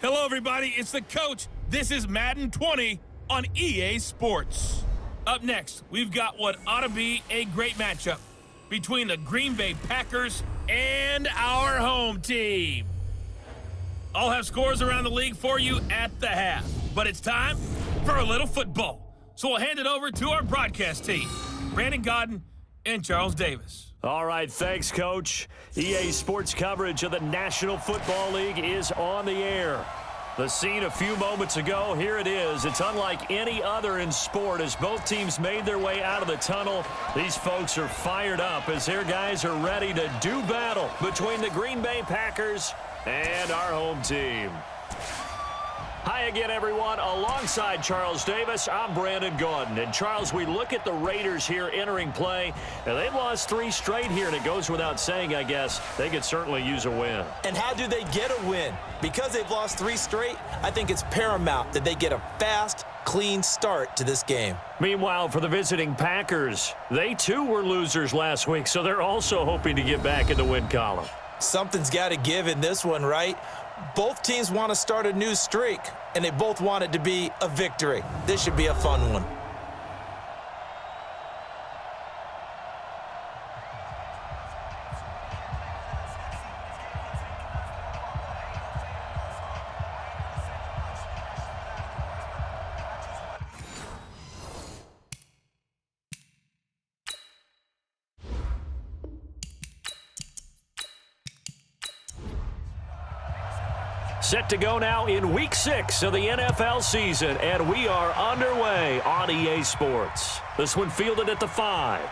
Hello, everybody. It's the coach. This is Madden 20 on EA Sports. Up next, we've got what ought to be a great matchup between the Green Bay Packers and our home team. I'll have scores around the league for you at the half, but it's time for a little football. So we'll hand it over to our broadcast team, Brandon Godden and Charles Davis. All right, thanks, Coach. EA Sports coverage of the National Football League is on the air. The scene a few moments ago, here it is. It's unlike any other in sport as both teams made their way out of the tunnel. These folks are fired up as their guys are ready to do battle between the Green Bay Packers and our home team. Hi again, everyone. Alongside Charles Davis, I'm Brandon Gaudin. And, Charles, we look at the Raiders here entering play, and they've lost 3 straight here, and it goes without saying, I guess, they could certainly use a win. And how do they get a win? Because they've lost 3 straight, I think it's paramount that they get a fast, clean start to this game. Meanwhile, for the visiting Packers, they too were losers last week, so they're also hoping to get back in the win column. Something's got to give in this one, right? Both teams want to start a new streak, and they both want it to be a victory. This should be a fun one. Set to go now in Week 6 of the NFL season, and we are underway on EA Sports. This one fielded at the 5.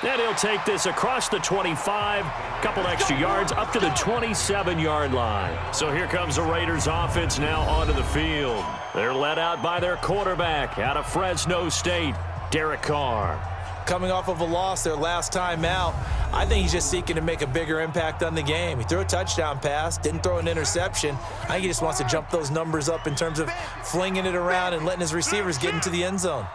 And he'll take this across the 25, couple extra yards up to the 27-yard line. So here comes the Raiders offense now onto the field. They're led out by their quarterback out of Fresno State, Derek Carr. Coming off of a loss their last time out, I think he's just seeking to make a bigger impact on the game. He threw a touchdown pass, didn't throw an interception. I think he just wants to jump those numbers up in terms of flinging it around and letting his receivers get into the end zone.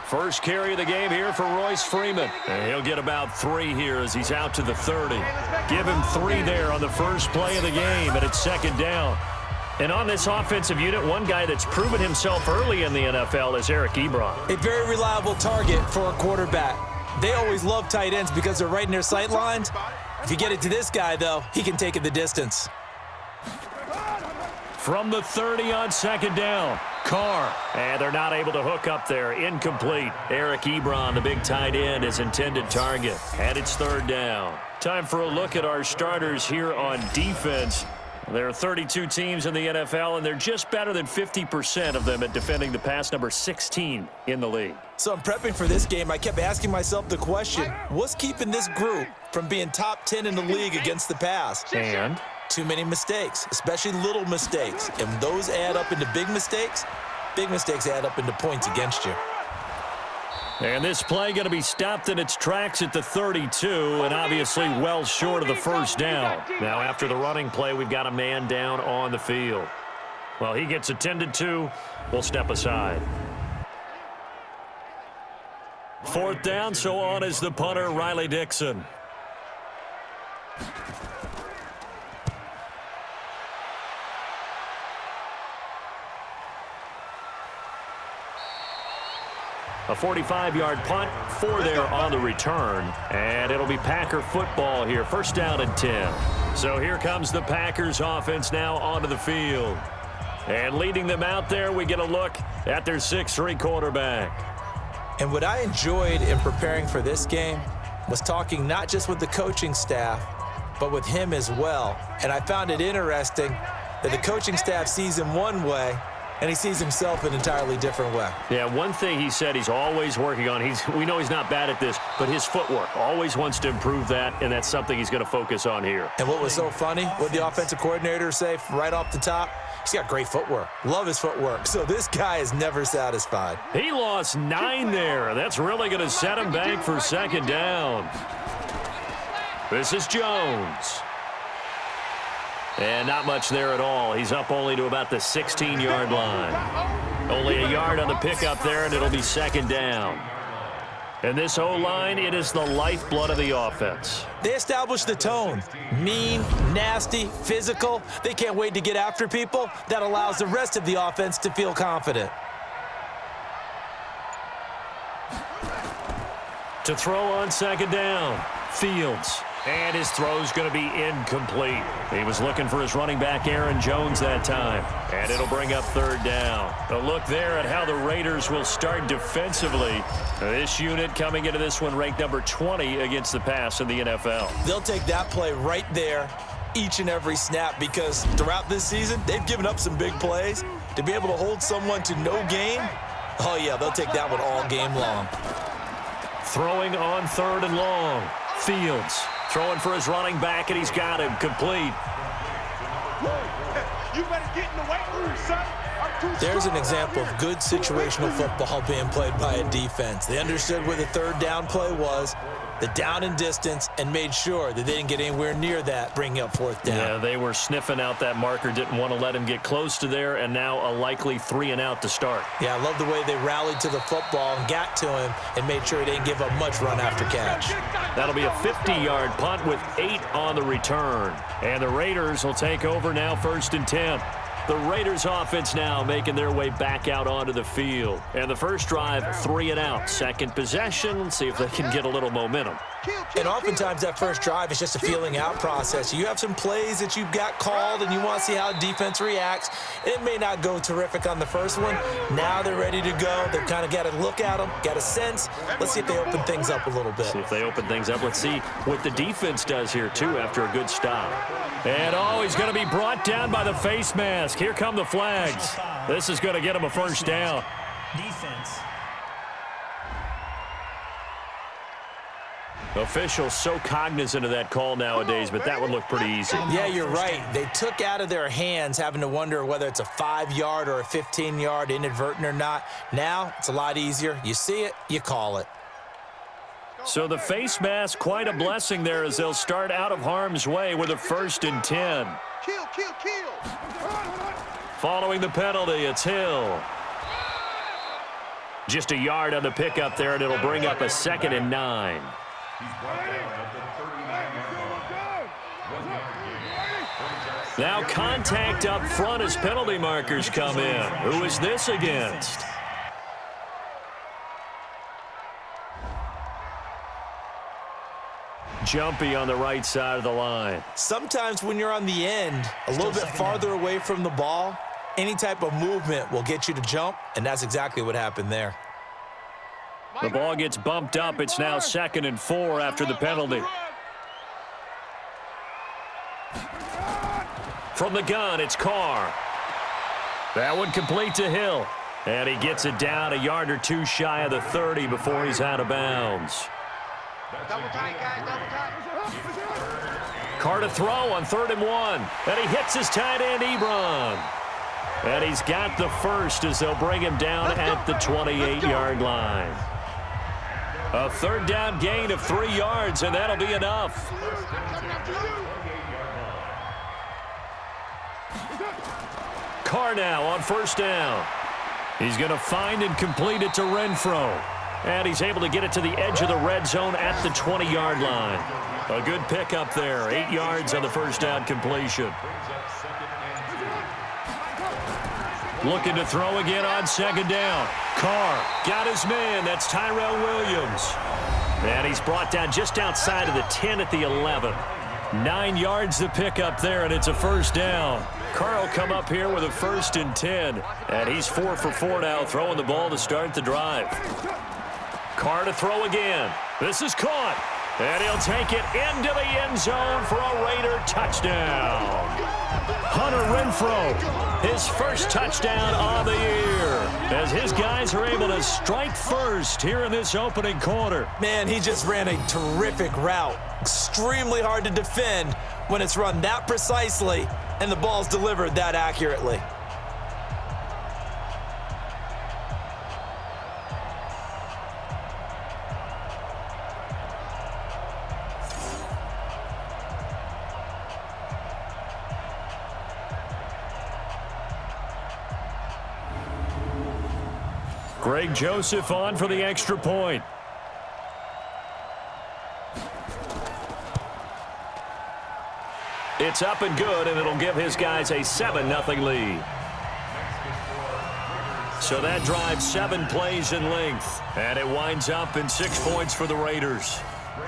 First carry of the game here for Royce Freeman. And he'll get about 3 here as he's out to the 30. Give him 3 there on the first play of the game, and it's second down. And on this offensive unit, one guy that's proven himself early in the NFL is Eric Ebron. A very reliable target for a quarterback. They always love tight ends because they're right in their sight lines. If you get it to this guy, though, he can take it the distance. From the 30 on second down, Carr. And they're not able to hook up there. Incomplete. Eric Ebron, the big tight end, is intended target. And it's third down. Time for a look at our starters here on defense. There are 32 teams in the NFL, and they're just better than 50% of them at defending the pass, number 16 in the league. So I'm prepping for this game. I kept asking myself the question, what's keeping this group from being top 10 in the league against the pass? And? Too many mistakes, especially little mistakes. And when those add up into big mistakes add up into points against you. And this play going to be stopped in its tracks at the 32, and obviously well short of the first down. Now after the running play, we've got a man down on the field. Well, he gets attended to. We'll step aside. Fourth down, so on is the punter, Riley Dixon. A 45-yard punt, 4 there on the return, and it'll be Packer football here. First down and 10. So here comes the Packers offense now onto the field. And leading them out there, we get a look at their 6'3" quarterback. And what I enjoyed in preparing for this game was talking not just with the coaching staff, but with him as well. And I found it interesting that the coaching staff sees him one way, and he sees himself an entirely different way. Yeah, one thing he said he's always working on, we know he's not bad at this, but his footwork, always wants to improve that, and that's something he's going to focus on here. And what was so funny, what the offensive coordinator say right off the top, he's got great footwork. Love his footwork. So this guy is never satisfied. He lost 9 there. That's really going to set him back for second down. This is Jones. And not much there at all. He's up only to about the 16-yard line. Only a yard on the pickup there, and it'll be second down. And this O-line, it is the lifeblood of the offense. They establish the tone. Mean, nasty, physical. They can't wait to get after people. That allows the rest of the offense to feel confident. To throw on second down, Fields. And his throw's going to be incomplete. He was looking for his running back, Aaron Jones, that time. And it'll bring up third down. A look there at how the Raiders will start defensively. This unit coming into this one ranked number 20 against the pass in the NFL. They'll take that play right there each and every snap because throughout this season, they've given up some big plays. To be able to hold someone to no gain, oh yeah, they'll take that one all game long. Throwing on third and long. Fields throwing for his running back, and he's got him complete. You better get in the weight room, son. There's an example of good situational football being played by a defense. They understood where the third down play was, the down and distance, and made sure that they didn't get anywhere near that, bringing up fourth down. Yeah, they were sniffing out that marker, didn't want to let him get close to there, and now a likely 3-and-out to start. Yeah, I love the way they rallied to the football and got to him and made sure he didn't give up much run after catch. That'll be a 50-yard punt with 8 on the return. And the Raiders will take over now, 1st and 10. The Raiders offense now making their way back out onto the field. And the first drive, 3-and-out. Second possession, see if they can get a little momentum. And oftentimes that first drive is just a feeling out process. You have some plays that you've got called and you want to see how defense reacts. It may not go terrific on the first one. Now they're ready to go. They've kind of got to look at them, got a sense. Let's see if they open things up a little bit. See if they open things up. Let's see what the defense does here, too, after a good stop. And, he's going to be brought down by the face mask. Here come the flags. This is going to get him a first down. Defense. Officials so cognizant of that call nowadays, but that would look pretty easy. Yeah, you're right. They took out of their hands having to wonder whether it's a 5-yard or a 15-yard, inadvertent or not. Now it's a lot easier. You see it, you call it. So the face mask, quite a blessing there as they'll start out of harm's way with a 1st and 10. Kill. Following the penalty, it's Hill. Just a yard on the pickup there, and it'll bring up a 2nd and 9. Now contact up front as penalty markers come in. Who is this against? Jumpy on the right side of the line. Sometimes when you're on the end, a little bit farther away from the ball, any type of movement will get you to jump, and that's exactly what happened there. The ball gets bumped up. It's now 2nd and 4 after the penalty. From the gun, it's Carr. That one complete to Hill. And he gets it down a yard or two shy of the 30 before he's out of bounds. Double tight, guys, double tight. Carr to throw on 3rd and 1. And he hits his tight end, Ebron. And he's got the first as they'll bring him down at the 28-yard line. A 3rd down gain of 3 yards, and that'll be enough. Carr now on 1st down. He's going to find and complete it to Renfro. And he's able to get it to the edge of the red zone at the 20-yard line. A good pickup there. 8 yards on the 1st down completion. Looking to throw again on 2nd down. Carr got his man. That's Tyrell Williams. And he's brought down just outside of the 10 at the 11. 9 yards to pick up there, and it's a 1st down. Carr will come up here with a 1st and 10. And he's 4 for 4 now, throwing the ball to start the drive. Carr to throw again. This is caught. And he'll take it into the end zone for a Raider touchdown. Hunter Renfro, his first touchdown on the year, as his guys are able to strike first here in this opening quarter. Man, he just ran a terrific route. Extremely hard to defend when it's run that precisely and the ball's delivered that accurately. Greg Joseph on for the extra point. It's up and good, and it'll give his guys a 7-0 lead. So that drive 7 plays in length, and it winds up in 6 points for the Raiders.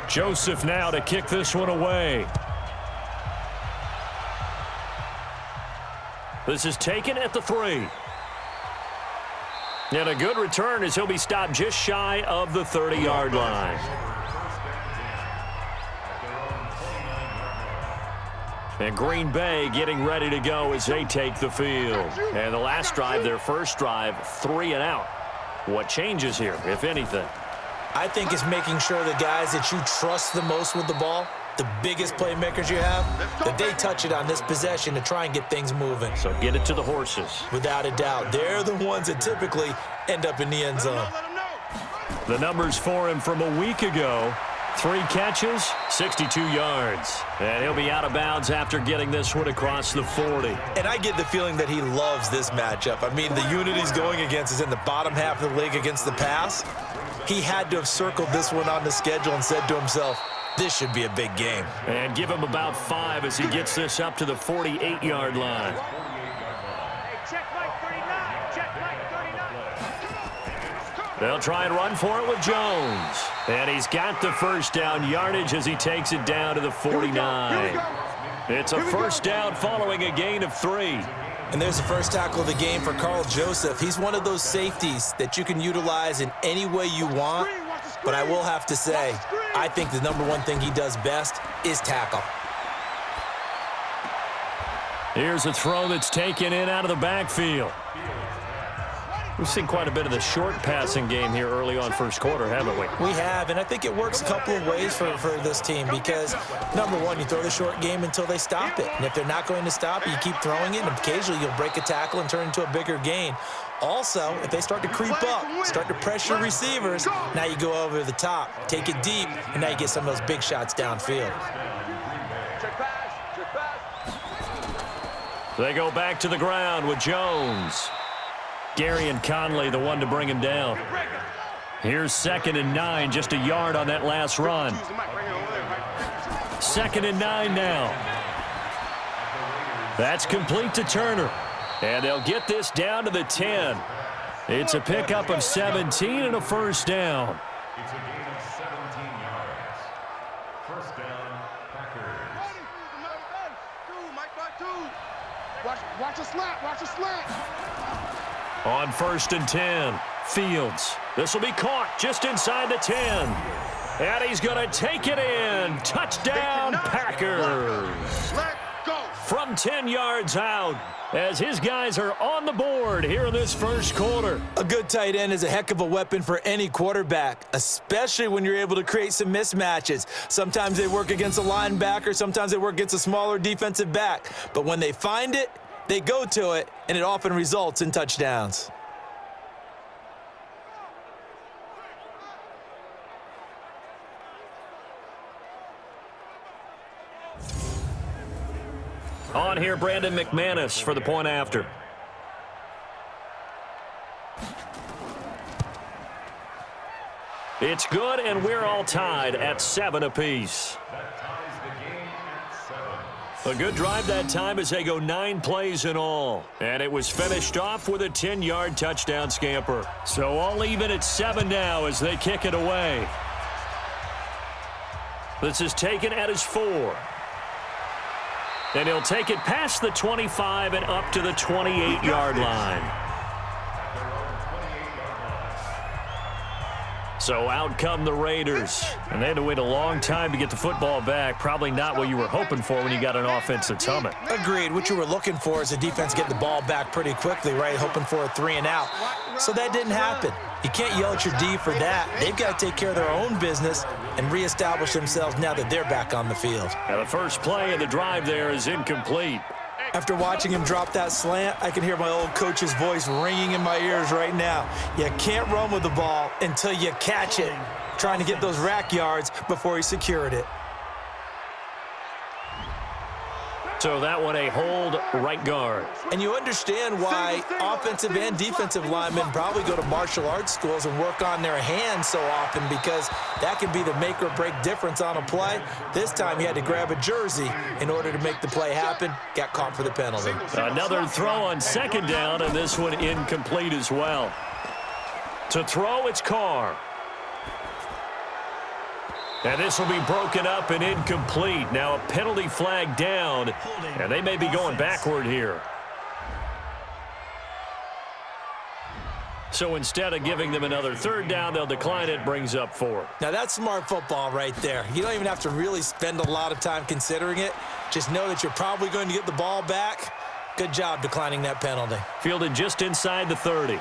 Joseph now to kick this one away. This is taken at the 3. And a good return as he'll be stopped just shy of the 30-yard line. And Green Bay getting ready to go as they take the field. And the last drive, their first drive, 3 and out. What changes here, if anything? I think it's making sure the guys that you trust the most with the ball, the biggest playmakers you have, that they touch it on this possession to try and get things moving. So get it to the horses. Without a doubt, they're the ones that typically end up in the end zone. The numbers for him from a week ago: 3 catches, 62 yards. And he'll be out of bounds after getting this one across the 40. And I get the feeling that he loves this matchup. I mean, the unit he's going against is in the bottom half of the league against the pass. He had to have circled this one on the schedule and said to himself, this should be a big game. And give him about 5 as he gets this up to the 48-yard line. Check like 39. Check like 39. They'll try and run for it with Jones. And he's got the first down yardage as he takes it down to the 49. It's a first down following a gain of 3. And there's the first tackle of the game for Carl Joseph. He's one of those safeties that you can utilize in any way you want. But I will have to say, I think the number one thing he does best is tackle. Here's a throw that's taken in out of the backfield. We've seen quite a bit of the short passing game here early on first quarter, haven't we? We have, and I think it works a couple of ways for this team because, number one, you throw the short game until they stop it. And if they're not going to stop it, you keep throwing it, and occasionally you'll break a tackle and turn it into a bigger gain. Also, if they start to creep up, start to pressure receivers, now you go over the top, take it deep, and now you get some of those big shots downfield. They go back to the ground with Jones. Gary and Conley, the one to bring him down. Here's 2nd and 9, just a yard on that last run. 2nd and 9 now. That's complete to Turner. And they'll get this down to the 10. It's a pickup of 17 and a first down. It's a gain of 17 yards. First down, Packers. Watch a slant. Watch a slant. On 1st and 10, Fields. This will be caught just inside the 10. And he's going to take it in. Touchdown, Packers. Let go. From 10 yards out as his guys are on the board here in this first quarter. A good tight end is a heck of a weapon for any quarterback, especially when you're able to create some mismatches. Sometimes they work against a linebacker, sometimes they work against a smaller defensive back. But when they find it, they go to it, and it often results in touchdowns. On here, Brandon McManus for the point after. It's good, and we're all tied at 7 apiece. That ties the game at 7. A good drive that time as they go 9 plays in all. And it was finished off with a 10-yard touchdown scamper. So all even at 7 now as they kick it away. This is taken at his 4. And he'll take it past the 25 and up to the 28-yard line. So out come the Raiders. And they had to wait a long time to get the football back. Probably not what you were hoping for when you got an offense that's humming. Agreed. What you were looking for is the defense getting the ball back pretty quickly, right? Hoping for a 3 and out. So that didn't happen. You can't yell at your D for that. They've got to take care of their own business and reestablish themselves now that they're back on the field. Now the first play of the drive there is incomplete. After watching him drop that slant, I can hear my old coach's voice ringing in my ears right now. You can't run with the ball until you catch it. Trying to get those rack yards before he secured it. So that one a hold right guard. And you understand why offensive and defensive linemen probably go to martial arts schools and work on their hands so often, because that can be the make or break difference on a play. This time he had to grab a jersey in order to make the play happen. Got caught for the penalty. Another throw on second down, and this one incomplete as well. To throw, it's Carr. And this will be broken up and incomplete. Now a penalty flag down, and they may be going backward here. So instead of giving them another third down, they'll decline it, brings up 4. Now that's smart football right there. You don't even have to really spend a lot of time considering it. Just know that you're probably going to get the ball back. Good job declining that penalty. Fielded just inside the 30.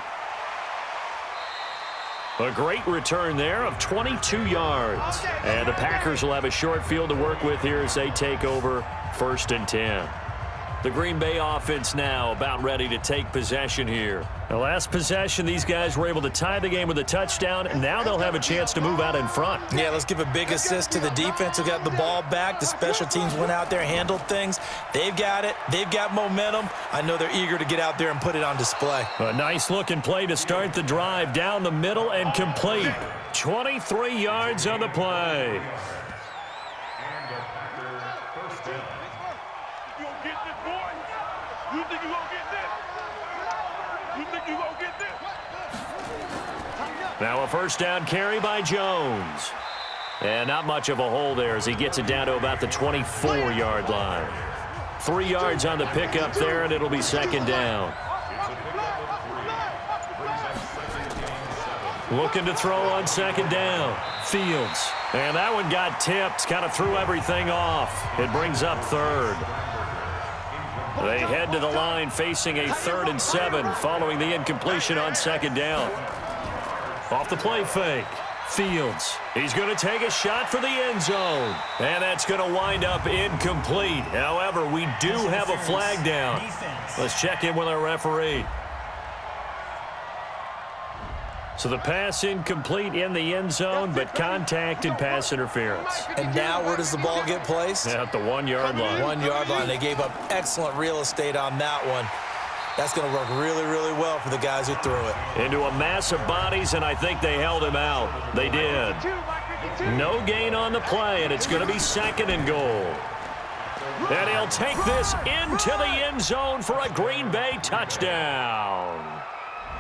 A great return there of 22 yards. And the Packers will have a short field to work with here as they take over 1st and 10. The Green Bay offense now about ready to take possession here. The last possession, these guys were able to tie the game with a touchdown, and now they'll have a chance to move out in front. Yeah, let's give a big assist to the defense who got the ball back. The special teams went out there, handled things. They've got it. They've got momentum. I know they're eager to get out there and put it on display. A nice-looking play to start the drive down the middle and complete. 23 yards on the play. Now a first down carry by Jones. And not much of a hole there as he gets it down to about the 24-yard line. 3 yards on the pickup there, and it'll be second down. Looking to throw on second down. Fields. And that one got tipped, kind of threw everything off. It brings up third. They head to the line facing a 3rd and 7 following the incompletion on second down. Off the play fake. Fields. He's going to take a shot for the end zone. And that's going to wind up incomplete. However, we do have a flag down. Let's check in with our referee. So the pass incomplete in the end zone, but contact and pass interference. And now where does the ball get placed? At the 1-yard line. 1-yard line. They gave up excellent real estate on that one. That's going to work really, really well for the guys who threw it. Into a mass of bodies, and I think they held him out. They did. No gain on the play, and it's going to be 2nd and goal. And he'll take this into the end zone for a Green Bay touchdown.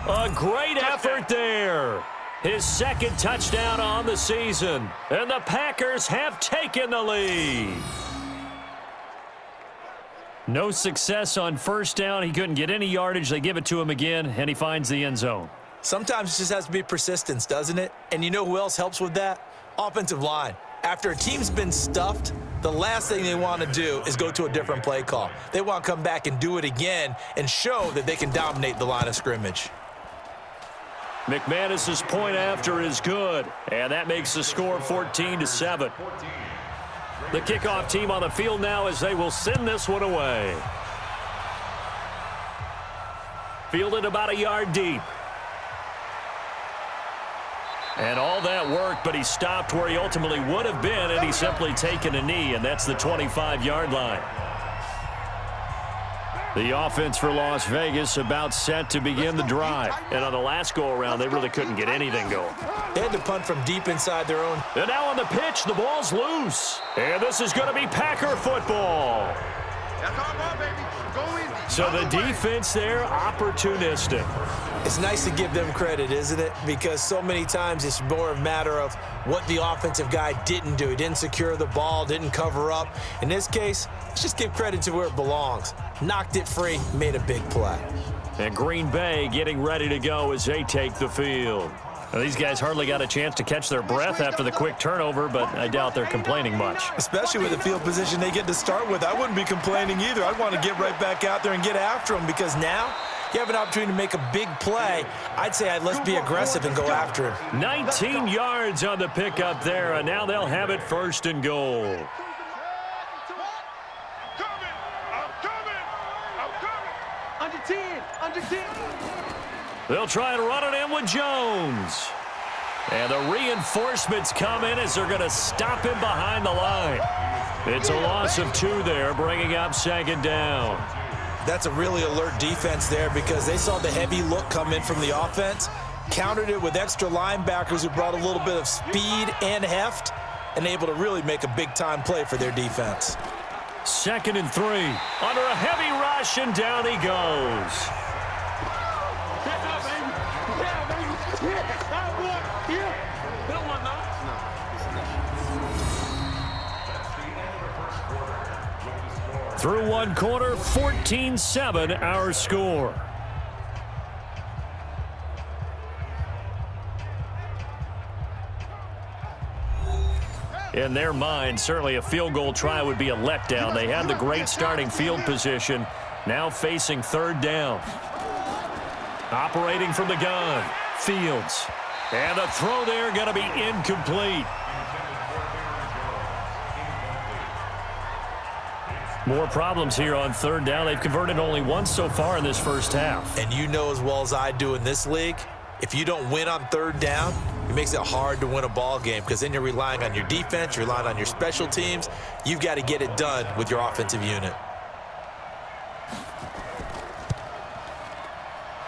A great effort there. His 2nd touchdown on the season. And the Packers have taken the lead. No success on first down. He couldn't get any yardage. They give it to him again, and he finds the end zone. Sometimes it just has to be persistence, doesn't it? And you know who else helps with that? Offensive line. After a team's been stuffed, the last thing they want to do is go to a different play call. They want to come back and do it again and show that they can dominate the line of scrimmage. McManus's point after is good, and that makes the score 14-7. The kickoff team on the field now as they will send this one away. Fielded about a yard deep. And all that worked, but he stopped where he ultimately would have been, and he's simply taken a knee, and that's the 25-yard line. The offense for Las Vegas about set to begin the drive. And on the last go-around, they really couldn't get anything going. They had to punt from deep inside their own. And now on the pitch, the ball's loose. And this is going to be Packer football. That's our ball, baby. Go easy. So the defense there, opportunistic. It's nice to give them credit, isn't it? Because so many times it's more a matter of what the offensive guy didn't do. He didn't secure the ball, didn't cover up. In this case, let's just give credit to where it belongs. Knocked it free, made a big play. And Green Bay getting ready to go as they take the field. Now, these guys hardly got a chance to catch their breath after the quick turnover, but I doubt they're complaining much. Especially with the field position they get to start with. I wouldn't be complaining either. I'd want to get right back out there and get after them, because now you have an opportunity to make a big play. I'd say let's be aggressive and go after him. 19 yards on the pickup there, and now they'll have it 1st and goal. Under 10, under 10. They'll try and run it in with Jones. And the reinforcements come in as they're going to stop him behind the line. It's a loss of 2 there, bringing up 2nd down. That's a really alert defense there because they saw the heavy look come in from the offense, countered it with extra linebackers who brought a little bit of speed and heft, and able to really make a big-time play for their defense. 2nd and 3. Under a heavy rush, and down he goes. Through 1 quarter, 14-7 our score. In their mind, certainly a field goal try would be a letdown. They had the great starting field position, now facing 3rd down. Operating from the gun, Fields. And the throw there going to be incomplete. More problems here on 3rd down. They've converted only once so far in this first half. And you know as well as I do in this league, if you don't win on 3rd down, it makes it hard to win a ball game because then you're relying on your defense, you're relying on your special teams. You've got to get it done with your offensive unit.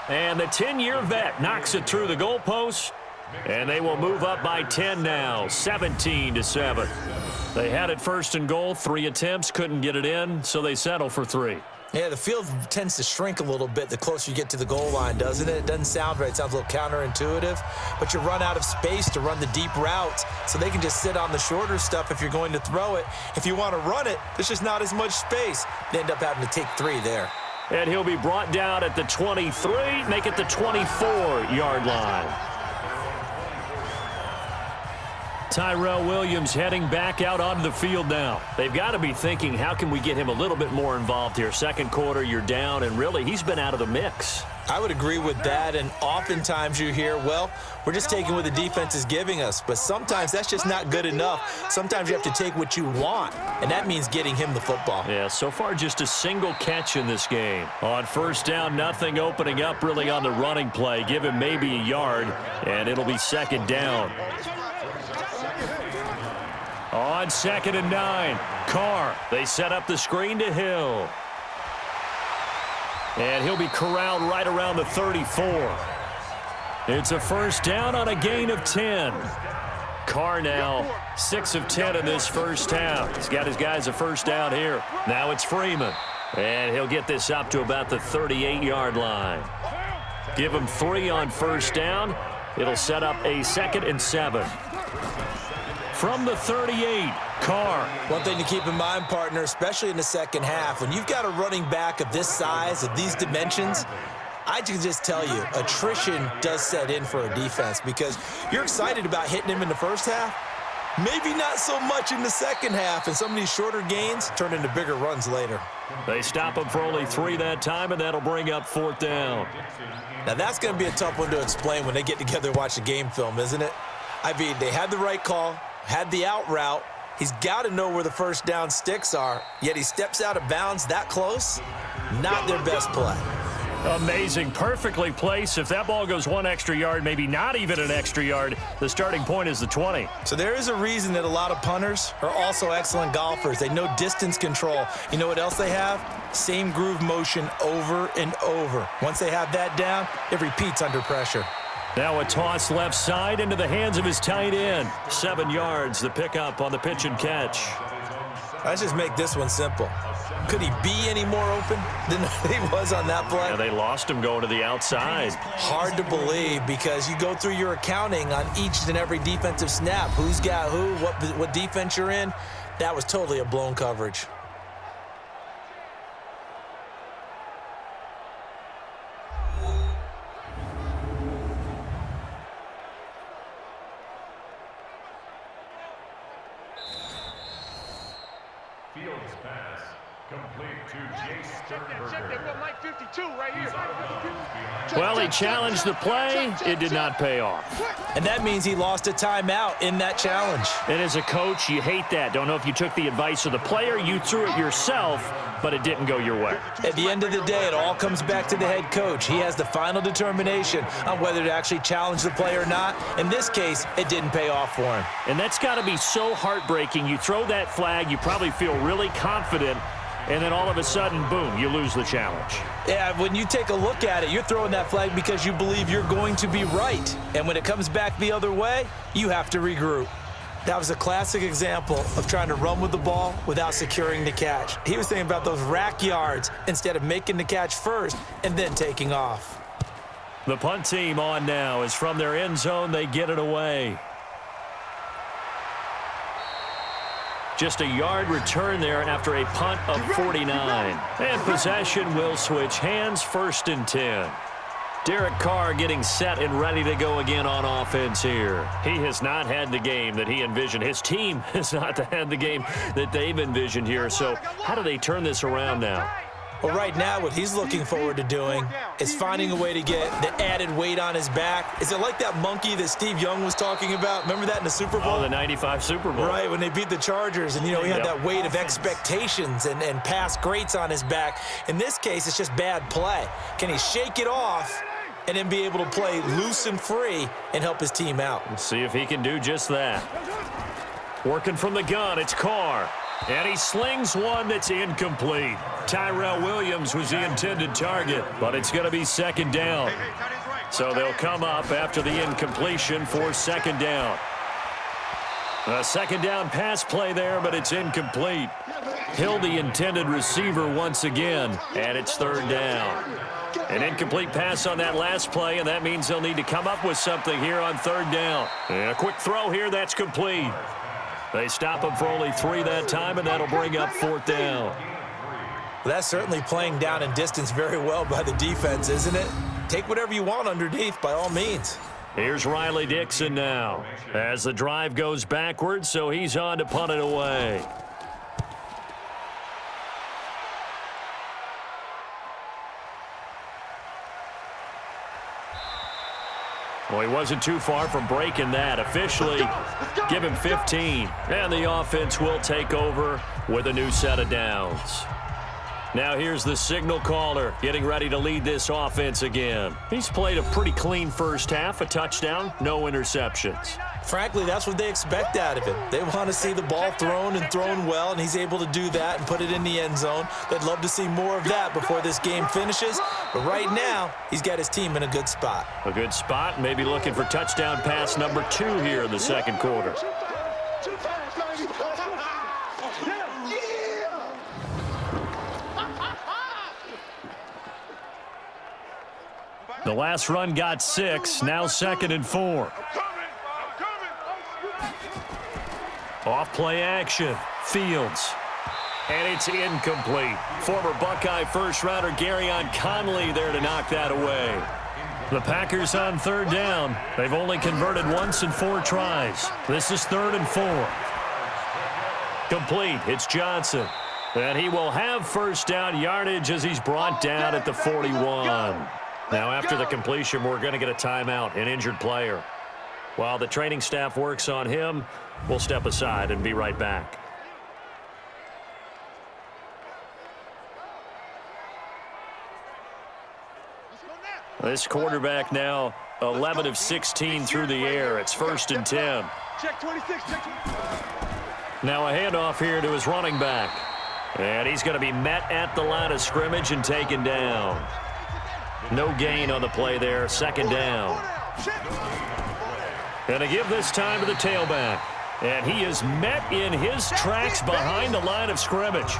And the 10-year vet knocks it through the goalpost, and they will move up by 10 now, 17-7. They had it 1st and goal, 3 attempts, couldn't get it in, so they settle for 3. Yeah, the field tends to shrink a little bit the closer you get to the goal line, doesn't it? It doesn't sound right. It sounds a little counterintuitive, but you run out of space to run the deep routes, so they can just sit on the shorter stuff if you're going to throw it. If you want to run it, there's just not as much space. They end up having to take 3 there. And he'll be brought down at the 23, make it the 24-yard line. Tyrell Williams heading back out onto the field now. They've got to be thinking, how can we get him a little bit more involved here? 2nd quarter, you're down, and really, he's been out of the mix. I would agree with that, and oftentimes you hear, well, we're just taking what the defense is giving us, but sometimes that's just not good enough. Sometimes you have to take what you want, and that means getting him the football. Yeah, so far just a single catch in this game. On 1st down, nothing opening up really on the running play. Give him maybe a yard, and it'll be 2nd down. On 2nd and 9, Carr. They set up the screen to Hill. And he'll be corralled right around the 34. It's a 1st down on a gain of 10. Carr now 6 of 10 in this first half. He's got his guys a 1st down here. Now it's Freeman. And he'll get this up to about the 38-yard line. Give him 3 on 1st down. It'll set up a 2nd and 7. From the 38, Carr. One thing to keep in mind, partner, especially in the second half, when you've got a running back of this size, of these dimensions, I can just tell you, attrition does set in for a defense because you're excited about hitting him in the first half, maybe not so much in the second half, and some of these shorter gains turn into bigger runs later. They stop him for only 3 that time, and that'll bring up 4th down. Now, that's going to be a tough one to explain when they get together and watch the game film, isn't it? I mean, they had the right call, had the out route. He's got to know where the 1st down sticks are, yet he steps out of bounds that close. Not their best play. Amazing, perfectly placed. If that ball goes 1 extra yard, maybe not even an extra yard, the starting point is the 20. So there is a reason that a lot of punters are also excellent golfers. They know distance control. You know what else they have? Same groove motion over and over. Once they have that down, it repeats under pressure. Now a toss left side into the hands of his tight end. 7 yards, the pickup on the pitch and catch. Let's just make this one simple. Could he be any more open than he was on that play? Yeah, they lost him going to the outside. Hard to believe because you go through your accounting on each and every defensive snap. Who's got who, what defense you're in. That was totally a blown coverage. Fields pass complete to Jay Check that Sternberger. Mike 52 right here. He's out of bounds behind Well, he challenged the play. It did not pay off. And that means he lost a timeout in that challenge. And as a coach, you hate that. Don't know if you took the advice of the player, you threw it yourself, but it didn't go your way. At the end of the day, it all comes back to the head coach. He has the final determination on whether to actually challenge the play or not. In this case, it didn't pay off for him. And that's got to be so heartbreaking. You throw that flag, you probably feel really confident, and then all of a sudden, boom, you lose the challenge. Yeah, when you take a look at it, you're throwing that flag because you believe you're going to be right. And when it comes back the other way, you have to regroup. That was a classic example of trying to run with the ball without securing the catch. He was thinking about those rack yards instead of making the catch first and then taking off. The punt team on now is from their end zone. They get it away. Just a yard return there after a punt of 49. And possession will switch hands, 1st and 10. Derek Carr getting set and ready to go again on offense here. He has not had the game that he envisioned. His team has not had the game that they've envisioned here. So how do they turn this around now? Well, right now, what he's looking forward to doing is finding a way to get the added weight on his back. Is it like that monkey that Steve Young was talking about? Remember that in the Super Bowl? Oh, the 95 Super Bowl. Right, when they beat the Chargers, and, he had that weight of expectations and past greats on his back. In this case, it's just bad play. Can he shake it off and then be able to play loose and free and help his team out? Let's see if he can do just that. Working from the gun, it's Carr. And he slings one that's incomplete. Tyrell Williams was the intended target, but it's going to be 2nd down. So they'll come up after the incompletion for 2nd down. A 2nd down pass play there, but it's incomplete. Hill, the intended receiver once again, and it's 3rd down. An incomplete pass on that last play, and that means they'll need to come up with something here on 3rd down. And a quick throw here, that's complete. They stop him for only 3 that time, and that'll bring up 4th down. Well, that's certainly playing down and distance very well by the defense, isn't it? Take whatever you want underneath, by all means. Here's Riley Dixon now as the drive goes backwards, so he's on to punt it away. Well, he wasn't too far from breaking that. Officially, give him 15. And the offense will take over with a new set of downs. Now here's the signal caller getting ready to lead this offense again. He's played a pretty clean first half, a touchdown, no interceptions. Frankly, that's what they expect out of him. They want to see the ball thrown and thrown well, and he's able to do that and put it in the end zone. They'd love to see more of that before this game finishes. But right now, he's got his team in a good spot. A good spot, maybe looking for touchdown pass number 2 here in the 2nd quarter. The last run got 6, now 2nd and 4. Off play action, Fields. And it's incomplete. Former Buckeye first-rounder Garyon Conley there to knock that away. The Packers on 3rd down. They've only converted once in 4 tries. This is 3rd and 4. Complete, it's Johnson. And he will have 1st down yardage as he's brought down at the 41. Now after the completion, we're going to get a timeout, an injured player. While the training staff works on him, we'll step aside and be right back. This quarterback now 11 of 16 through the air. It's 1st and 10. Check 26, check 26. Now a handoff here to his running back. And he's going to be met at the line of scrimmage and taken down. No gain on the play there, 2nd down. And to give this time to the tailback. And he is met in his tracks behind the line of scrimmage.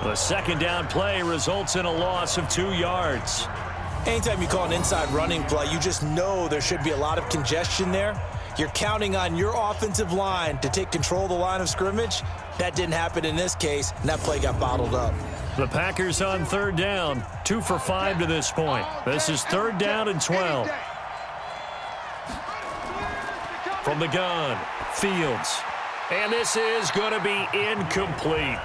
The 2nd down play results in a loss of 2 yards. Anytime you call an inside running play, you just know there should be a lot of congestion there. You're counting on your offensive line to take control of the line of scrimmage. That didn't happen in this case, and that play got bottled up. The Packers on 3rd down, 2 for 5 to this point. This is 3rd down and 12. From the gun, Fields. And this is going to be incomplete.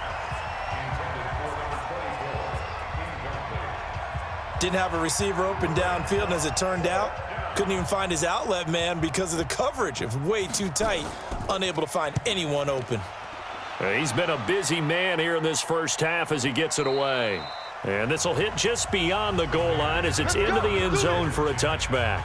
Didn't have a receiver open downfield, and as it turned out, couldn't even find his outlet man because of the coverage. It was way too tight, unable to find anyone open. He's been a busy man here in this first half as he gets it away. And this will hit just beyond the goal line as it's into the end zone for a touchback.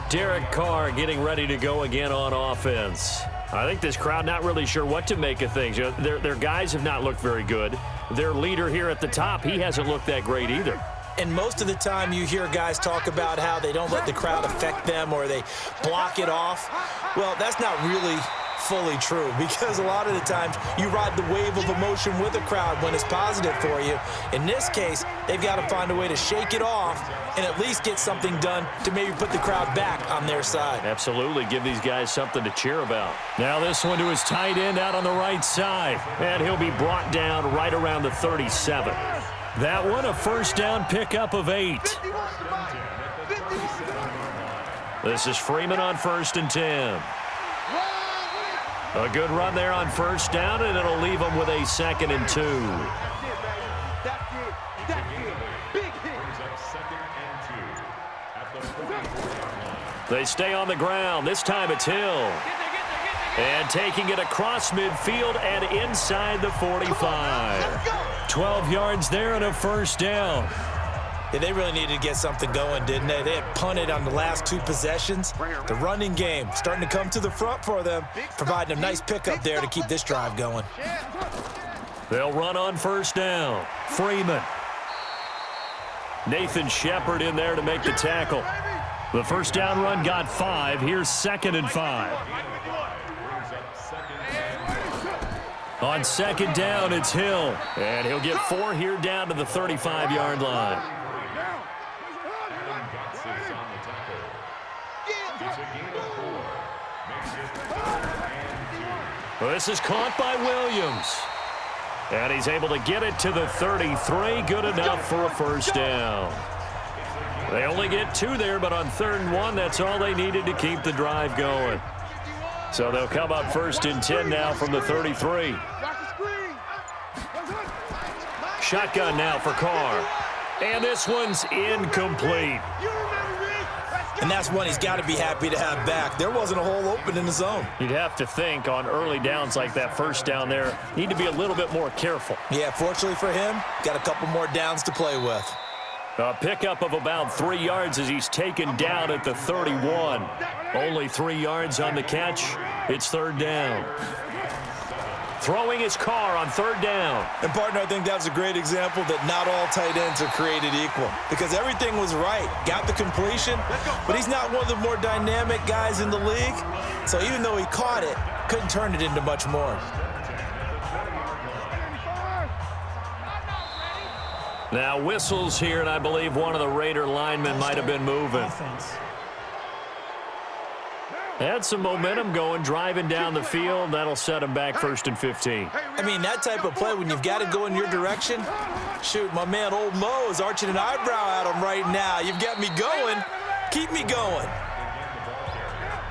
Derek Carr getting ready to go again on offense. I think this crowd not really sure what to make of things. You know, their guys have not looked very good. Their leader here at the top, he hasn't looked that great either. And most of the time you hear guys talk about how they don't let the crowd affect them or they block it off. Well, that's not really fully true, because a lot of the times you ride the wave of emotion with a crowd when it's positive for you. In this case, they've got to find a way to shake it off and at least get something done to maybe put the crowd back on their side. Absolutely. Give these guys something to cheer about. Now this one to his tight end out on the right side, and he'll be brought down right around the 37. That one a first down pickup of 8. This is Freeman on 1st and 10. A good run there on first down, and it'll leave them with a 2nd and 2. They stay on the ground. This time it's Hill. And taking it across midfield and inside the 45. 12 yards there and a first down. Yeah, they really needed to get something going, didn't they? They had punted on the last 2 possessions. The running game starting to come to the front for them, providing a nice pickup there to keep this drive going. They'll run on first down. Freeman. Nathan Shepard in there to make the tackle. The first down run got 5. Here's 2nd and 5. On 2nd down, it's Hill. And he'll get 4 here down to the 35-yard line. Well, this is caught by Williams. And he's able to get it to the 33. Good enough for a first down. They only get 2 there, but on 3rd and 1, that's all they needed to keep the drive going. So they'll come up 1st and 10 now from the 33. Shotgun now for Carr. And this one's incomplete. And that's one he's got to be happy to have back. There wasn't a hole open in the zone. You'd have to think on early downs like that first down there, need to be a little bit more careful. Yeah, fortunately for him, got a couple more downs to play with. A pickup of about 3 yards as he's taken down at the 31. Only 3 yards on the catch. It's 3rd down. Throwing his Carr on 3rd down. And, partner, I think that was a great example that not all tight ends are created equal, because everything was right. Got the completion, but he's not one of the more dynamic guys in the league. So even though he caught it, couldn't turn it into much more. Now whistles here, and I believe one of the Raider linemen might have been moving. Had some momentum going, driving down the field. That'll set him back 1st and 15. I mean, that type of play, when you've got to go in your direction, shoot, my man Old Mo is arching an eyebrow at him right now. You've got me going. Keep me going.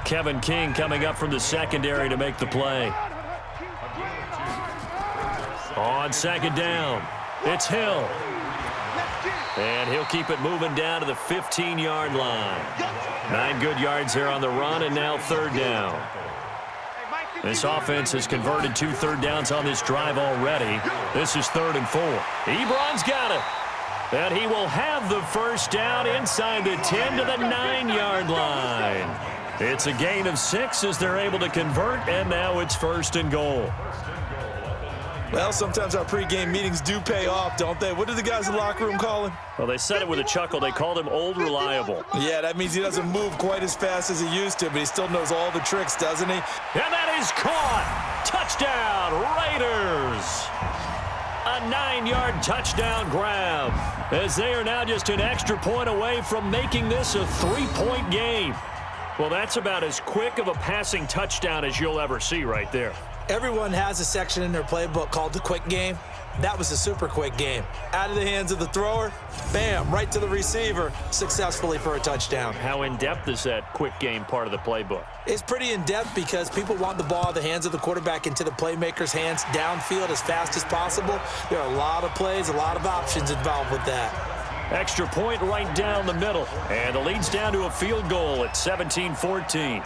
Kevin King coming up from the secondary to make the play. On 2nd down, it's Hill. And he'll keep it moving down to the 15-yard line. 9 good yards there on the run, and now 3rd down. This offense has converted 2 third downs on this drive already. This is 3rd and 4. Ebron's got it. And he will have the first down inside the 10 to the 9-yard line. It's a gain of 6 as they're able to convert, and now it's 1st and goal. Well, sometimes our pregame meetings do pay off, don't they? What did the guys in the locker room call him? Well, they said it with a chuckle. They called him Old Reliable. Yeah, that means he doesn't move quite as fast as he used to, but he still knows all the tricks, doesn't he? And that is caught. Touchdown, Raiders. A 9-yard touchdown grab, as they are now just an extra point away from making this a 3-point game. Well, that's about as quick of a passing touchdown as you'll ever see right there. Everyone has a section in their playbook called the quick game. That was a super quick game. Out of the hands of the thrower, bam, right to the receiver, successfully for a touchdown. How in-depth is that quick game part of the playbook? It's pretty in-depth because people want the ball out of the hands of the quarterback into the playmaker's hands downfield as fast as possible. There are a lot of plays, a lot of options involved with that. Extra point right down the middle. And the lead's down to a field goal at 17-14.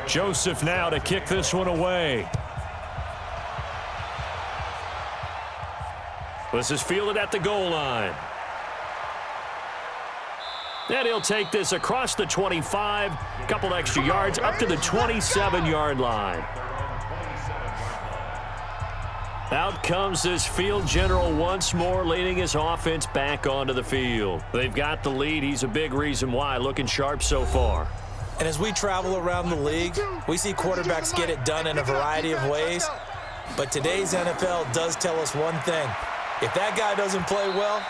Joseph now to kick this one away. This is fielded at the goal line. And he'll take this across the 25, a couple extra yards up to the 27-yard line. Out comes this field general once more, leading his offense back onto the field. They've got the lead. He's a big reason why, looking sharp so far. And as we travel around the league, we see quarterbacks get it done in a variety of ways. But today's NFL does tell us one thing. If that guy doesn't play well,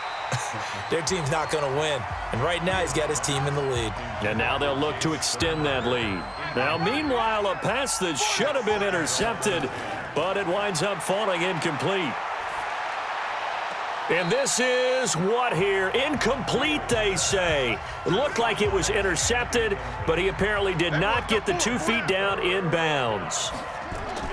their team's not going to win. And right now, he's got his team in the lead. And now they'll look to extend that lead. Now, meanwhile, a pass that should have been intercepted, but it winds up falling incomplete. And this is what here? Incomplete, they say. It looked like it was intercepted, but he apparently did not get the 2 feet down in bounds.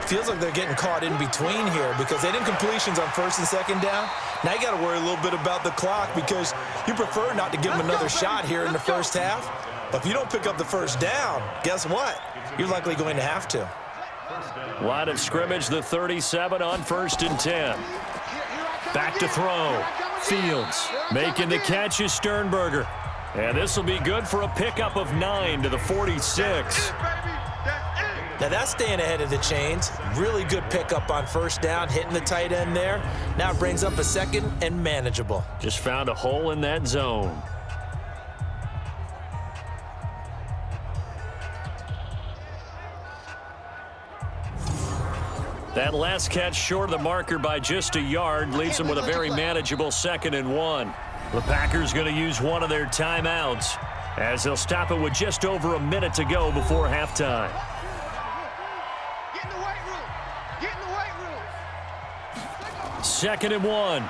Feels like they're getting caught in between here because they did incompletions on first and second down. Now you got to worry a little bit about the clock because you prefer not to give them another shot here in the first half. But if you don't pick up the first down, guess what? You're likely going to have to. Line of scrimmage, the 37 on 1st and 10. Back to throw. Fields making the catch is Sternberger. And this will be good for a pickup of 9 to the 46. Now that's staying ahead of the chains. Really good pickup on first down, hitting the tight end there. Now it brings up a second and manageable. Just found a hole in that zone. That last catch short of the marker by just a yard leaves them with a very manageable 2nd and 1. The Packers going to use one of their timeouts as they'll stop it with just over a minute to go before halftime. Get in the weight room. Get in the weight room. 2nd and 1.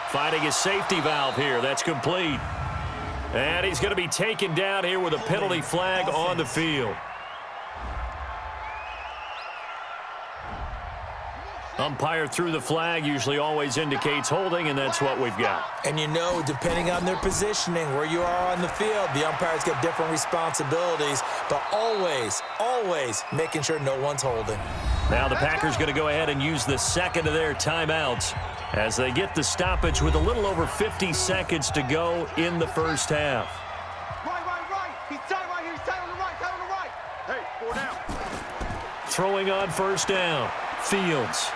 Finding his safety valve here. That's complete. And he's going to be taken down here with a penalty flag on the field. Umpire threw the flag, usually always indicates holding, and that's what we've got. And you know, depending on their positioning, where you are on the field, the umpires get different responsibilities, but always, always making sure no one's holding. Now the Packers going to go ahead and use the second of their timeouts as they get the stoppage with a little over 50 seconds to go in the first half. Right. He's tight right here. He's tight on the right. Hey, 4 down. Throwing on first down. Fields.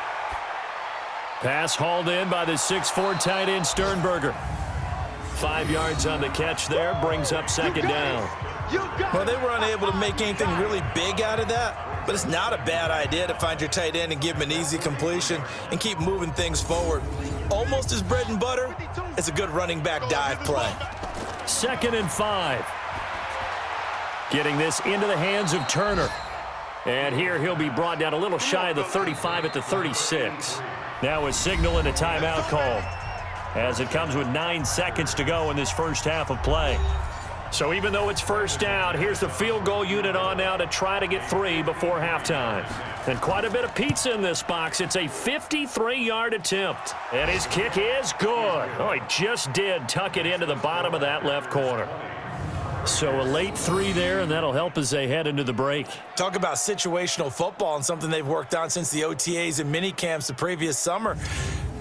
Pass hauled in by the 6'4" tight end Sternberger. 5 yards on the catch there, brings up 2nd down. Well, they were unable to make anything really big out of that, but it's not a bad idea to find your tight end and give him an easy completion and keep moving things forward. Almost his bread and butter, it's a good running back dive play. 2nd and 5. Getting this into the hands of Turner. And here he'll be brought down a little shy of the 35 at the 36. Now a signal and a timeout call as it comes with 9 seconds to go in this first half of play. So even though it's first down, here's the field goal unit on now to try to get 3 before halftime. And quite a bit of pizza in this box. It's a 53-yard attempt. And his kick is good. Oh, he just did tuck it into the bottom of that left corner. So a late 3 there, and that'll help as they head into the break. Talk about situational football and something they've worked on since the OTAs and mini camps the previous summer.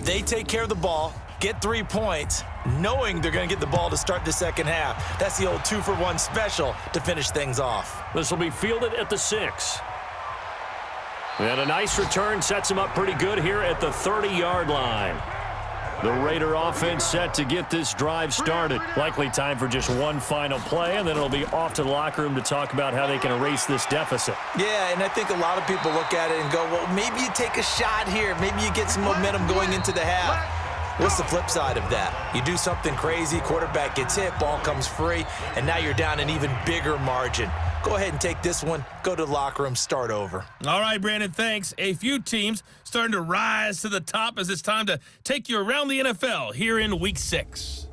They take care of the ball, get 3 points, knowing they're going to get the ball to start the second half. That's the old 2-for-1 special to finish things off. This will be fielded at the 6. And a nice return sets him up pretty good here at the 30-yard line. The Raider offense set to get this drive started. Likely time for just one final play, and then it'll be off to the locker room to talk about how they can erase this deficit. Yeah, and I think a lot of people look at it and go, well, maybe you take a shot here. Maybe you get some momentum going into the half. What's the flip side of that? You do something crazy, quarterback gets hit, ball comes free, and now you're down an even bigger margin. Go ahead and take this one, go to the locker room, start over. All right, Brandon, thanks. A few teams starting to rise to the top as it's time to take you around the NFL here in Week 6.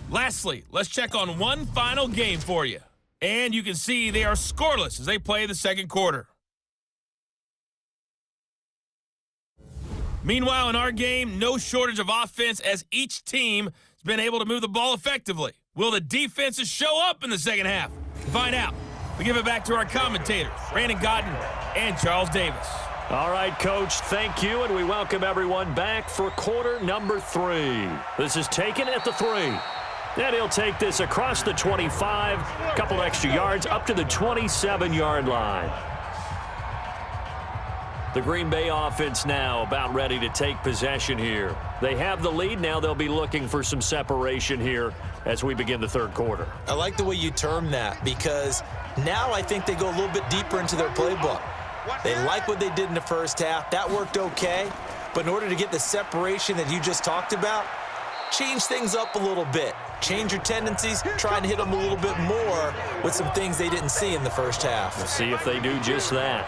Lastly, let's check on one final game for you. And you can see they are scoreless as they play the second quarter. Meanwhile, in our game, no shortage of offense as each team has been able to move the ball effectively. Will the defenses show up in the second half? To find out, we give it back to our commentators, Brandon Gaudin and Charles Davis. All right, Coach, thank you, and we welcome everyone back for quarter number 3. This is taken at the 3. And he'll take this across the 25, a couple extra yards, up to the 27-yard line. The Green Bay offense now about ready to take possession here. They have the lead. Now they'll be looking for some separation here as we begin the third quarter. I like the way you term that because now I think they go a little bit deeper into their playbook. They like what they did in the first half. That worked okay. But in order to get the separation that you just talked about, change things up a little bit. Change your tendencies, try and hit them a little bit more with some things they didn't see in the first half. We'll see if they do just that.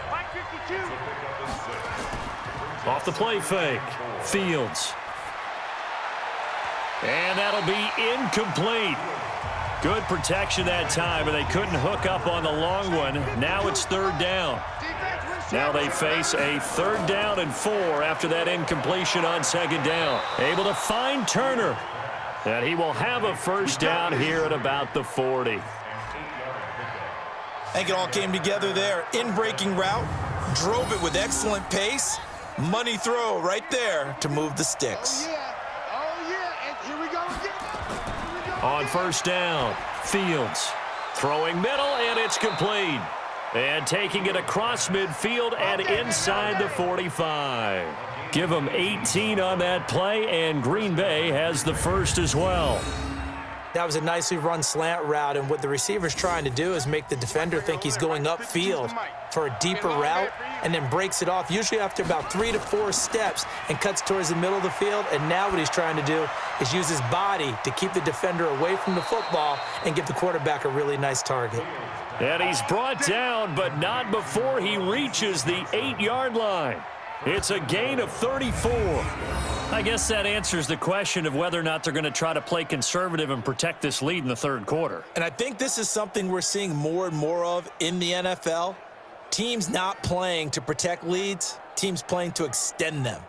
Off the play fake, Fields. And that'll be incomplete. Good protection that time, and they couldn't hook up on the long one. Now it's third down. Now they face a 3rd down and 4 after that incompletion on 2nd down. Able to find Turner. And he will have a first down here at about the 40. I think it all came together there. In-breaking route, drove it with excellent pace. Money throw right there to move the sticks. Oh, yeah. And here we go again. On first down, Fields throwing middle, and it's complete. And taking it across midfield and inside the 45. Give them 18 on that play, and Green Bay has the first as well. That was a nicely run slant route, and what the receiver's trying to do is make the defender think he's going upfield for a deeper route and then breaks it off, usually after about 3 to 4 steps, and cuts towards the middle of the field. And now what he's trying to do is use his body to keep the defender away from the football and give the quarterback a really nice target. And he's brought down, but not before he reaches the 8-yard line. It's a gain of 34. I guess that answers the question of whether or not they're going to try to play conservative and protect this lead in the third quarter. And I think this is something we're seeing more and more of in the NFL. Teams not playing to protect leads, teams playing to extend them.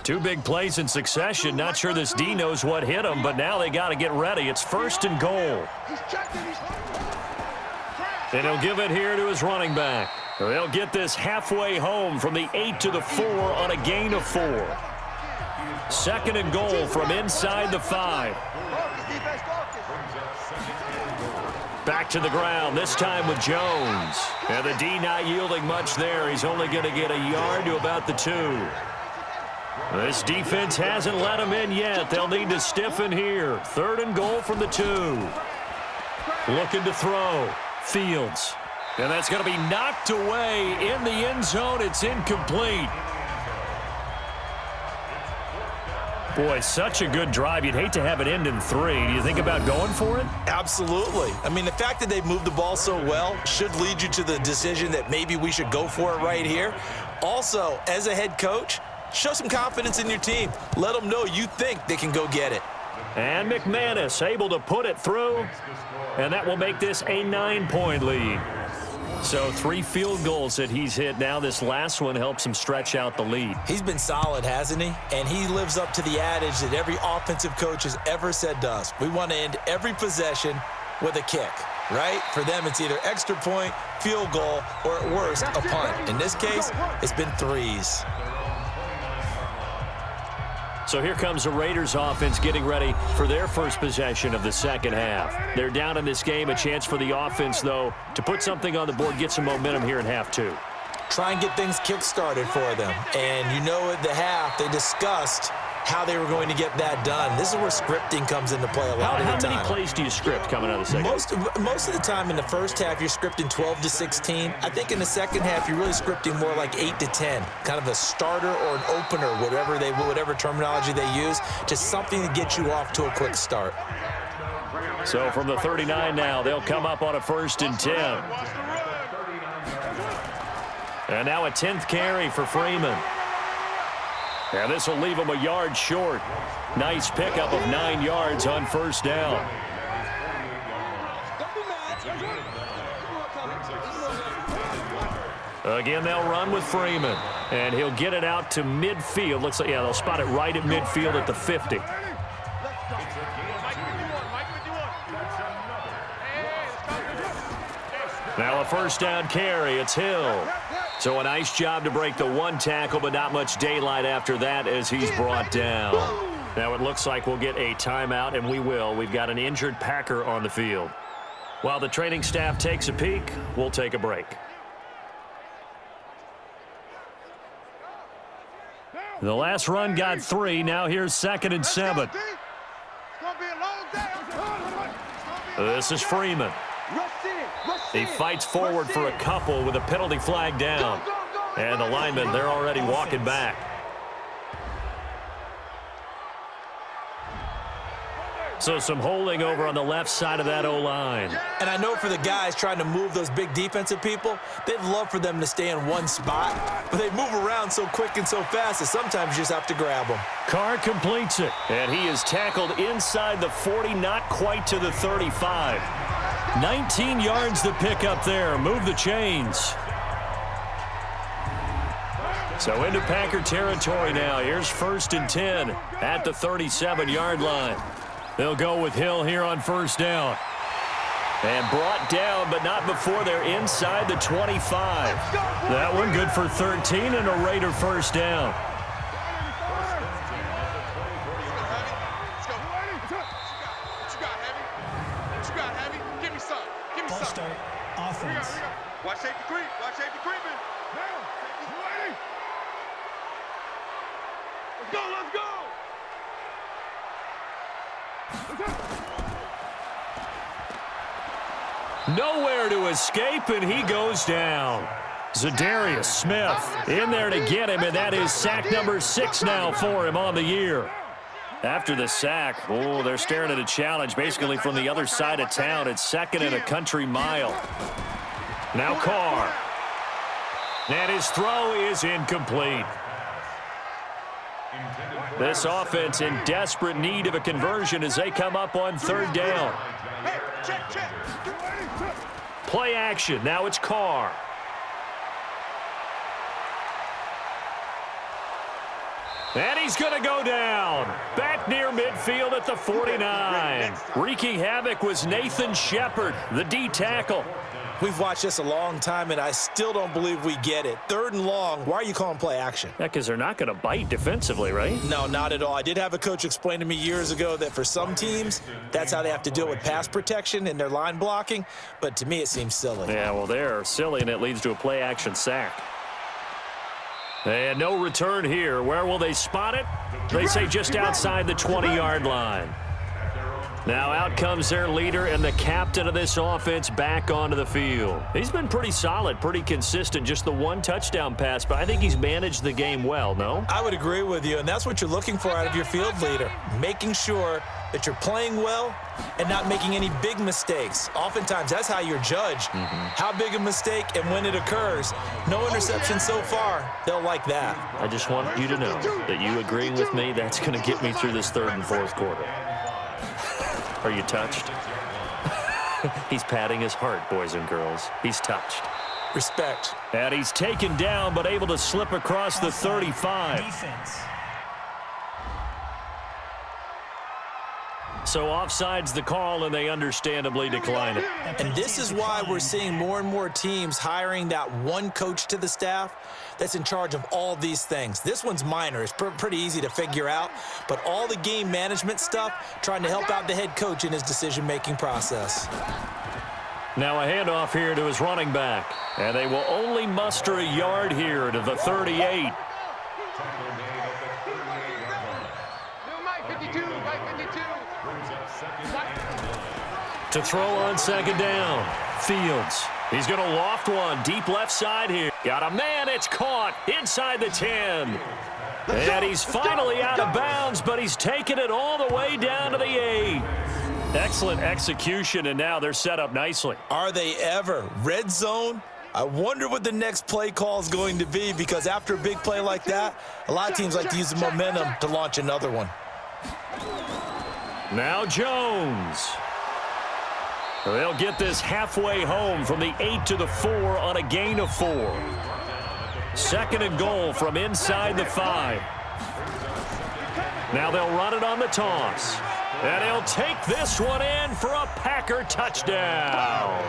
2 big plays in succession. Not sure this D knows what hit him, but now they got to get ready. It's 1st and goal. And he'll give it here to his running back. They'll get this halfway home from the 8 to the 4 on a gain of 4. 2nd and goal from inside the 5. Back to the ground, this time with Jones. And the D not yielding much there. He's only going to get a yard to about the 2. This defense hasn't let him in yet. They'll need to stiffen here. 3rd and goal from the 2. Looking to throw. Fields. And that's going to be knocked away in the end zone. It's incomplete. Boy, such a good drive. You'd hate to have it end in 3. Do you think about going for it? Absolutely. I mean, the fact that they moved the ball so well should lead you to the decision that maybe we should go for it right here. Also, as a head coach, show some confidence in your team. Let them know you think they can go get it. And McManus able to put it through. And that will make this a 9-point lead. So 3 field goals that he's hit now. This last one helps him stretch out the lead. He's been solid, hasn't he? And he lives up to the adage that every offensive coach has ever said to us. We want to end every possession with a kick, right? For them, it's either extra point, field goal, or at worst, a punt. In this case, it's been 3s. So here comes the Raiders offense getting ready for their first possession of the second half. They're down in this game. A chance for the offense, though, to put something on the board, get some momentum here in half 2. Try and get things kick-started for them. And you know at the half, they discussed how they were going to get that done. This is where scripting comes into play a lot of the time. How many plays do you script coming out of the second half? Most of the time in the first half, you're scripting 12 to 16. I think in the second half, you're really scripting more like 8 to 10. Kind of a starter or an opener, whatever terminology they use. Just something to get you off to a quick start. So from the 39 now, they'll come up on a 1st and 10. And now a 10th carry for Freeman. And this will leave him a yard short. Nice pickup of 9 yards on first down. Again, they'll run with Freeman. And he'll get it out to midfield. Looks like, yeah, they'll spot it right at midfield at the 50. Now a first down carry. It's Hill. So a nice job to break the one tackle, but not much daylight after that as he's brought down. Now it looks like we'll get a timeout, and we will. We've got an injured Packer on the field. While the training staff takes a peek, we'll take a break. The last run got 3. Now here's 2nd and 7. This is Freeman. He fights forward for a couple with a penalty flag down. And the linemen, they're already walking back. So some holding over on the left side of that O-line. And I know for the guys trying to move those big defensive people, they'd love for them to stay in one spot, but they move around so quick and so fast that sometimes you just have to grab them. Carr completes it, and he is tackled inside the 40, not quite to the 35. 19 yards to pick up there. Move the chains. So into Packer territory now. Here's 1st and 10 at the 37-yard line. They'll go with Hill here on first down. And brought down, but not before they're inside the 25. That one good for 13 and a Raider first down. Offense. Watch safety creep. Watch safety creeping. Let's go. Let's go. Nowhere to escape, and he goes down. Zadarius Smith in there to get him, and that is sack number 6 now for him on the year. After the sack, oh, they're staring at a challenge basically from the other side of town. It's 2nd and a country mile. Now Carr. And his throw is incomplete. This offense in desperate need of a conversion as they come up on 3rd down. Play action. Now it's Carr. And he's going to go down. Back near midfield at the 49. Wreaking havoc was Nathan Shepard, the D tackle. We've watched this a long time, and I still don't believe we get it. 3rd and long, why are you calling play action? Yeah, because they're not going to bite defensively, right? No, not at all. I did have a coach explain to me years ago that for some teams, that's how they have to deal with pass protection and their line blocking, but to me it seems silly. Yeah, well, they're silly, and it leads to a play action sack. And no return here. Where will they spot it? They say just outside the 20-yard line. Now out comes their leader and the captain of this offense back onto the field. He's been pretty solid, pretty consistent, just the one touchdown pass, but I think he's managed the game well, no? I would agree with you, and that's what you're looking for out of your field leader, making sure that you're playing well and not making any big mistakes. Oftentimes, that's how you're judged. How big a mistake and when it occurs. No interception so far. They'll like that. I just want you to know that you agreeing with me, that's going to get me through this 3rd and 4th quarter. Are you touched? He's patting his heart, boys and girls. He's touched. Respect. And he's taken down, but able to slip across the 35. Defense. So offside's the call, and they understandably decline it. And this is why we're seeing more and more teams hiring that one coach to the staff that's in charge of all these things. This one's minor. It's pretty easy to figure out. But all the game management stuff, trying to help out the head coach in his decision-making process. Now a handoff here to his running back. And they will only muster a yard here to the 38. To throw on 2nd down. Fields. He's going to loft one deep left side here. Got a man. It's caught inside the 10. And he's finally out of bounds, but he's taken it all the way down to the 8. Excellent execution, and now they're set up nicely. Are they ever? Red zone, I wonder what the next play call is going to be, because after a big play like that, a lot of teams like to use the momentum to launch another one. Now Jones. They'll get this halfway home from the 8 to the 4 on a gain of 4. 2nd and goal from inside the 5. Now they'll run it on the toss. And he'll take this one in for a Packer touchdown.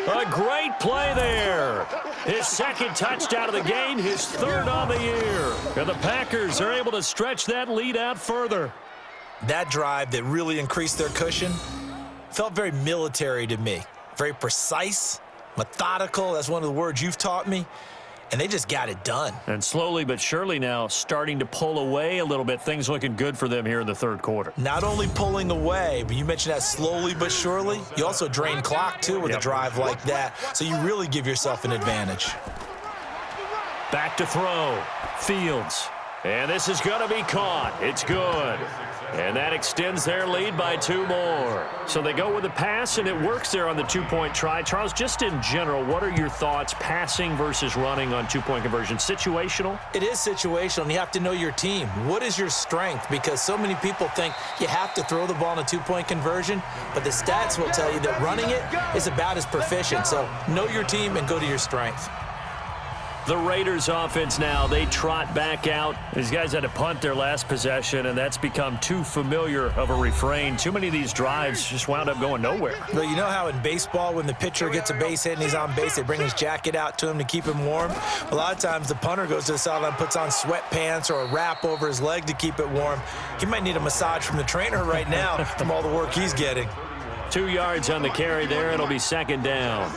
A great play there. His 2nd touchdown of the game, his 3rd on the year. And the Packers are able to stretch that lead out further. That drive that really increased their cushion felt very military to me. Very precise, methodical. That's one of the words you've taught me. And they just got it done. And slowly but surely now starting to pull away a little bit. Things looking good for them here in the 3rd quarter. Not only pulling away, but you mentioned that slowly but surely. You also drain clock, too, with a drive like that. So you really give yourself an advantage. Back to throw. Fields. And this is going to be caught. It's good. And that extends their lead by 2 more. So they go with the pass, and it works there on the 2-point try. Charles, just in general, what are your thoughts passing versus running on 2-point conversion? Situational? It is situational, and you have to know your team. What is your strength? Because so many people think you have to throw the ball in a 2-point conversion, but the stats will tell you that running it is about as proficient. So know your team and go to your strength. The Raiders offense now, they trot back out. These guys had to punt their last possession, and that's become too familiar of a refrain. Too many of these drives just wound up going nowhere. Well, you know how in baseball when the pitcher gets a base hit and he's on base, they bring his jacket out to him to keep him warm? A lot of times the punter goes to the sideline, puts on sweatpants or a wrap over his leg to keep it warm. He might need a massage from the trainer right now from all the work he's getting. 2 yards on the carry there. It'll be 2nd down.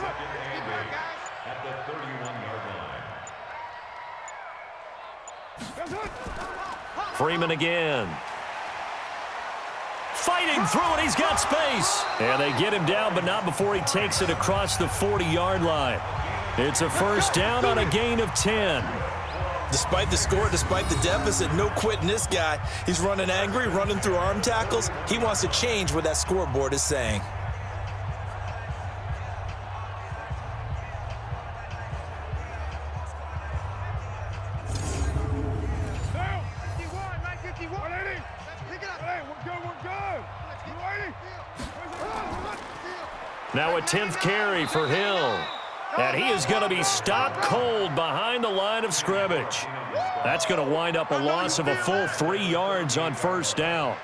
Freeman again. Fighting through it. He's got space. And they get him down, but not before he takes it across the 40-yard line. It's a 1st down on a gain of 10. Despite the score, despite the deficit, no quitting this guy. He's running angry, running through arm tackles. He wants to change what that scoreboard is saying. Now a 10th carry for Hill. And he is going to be stopped cold behind the line of scrimmage. That's going to wind up a loss of a full 3 yards on 1st down.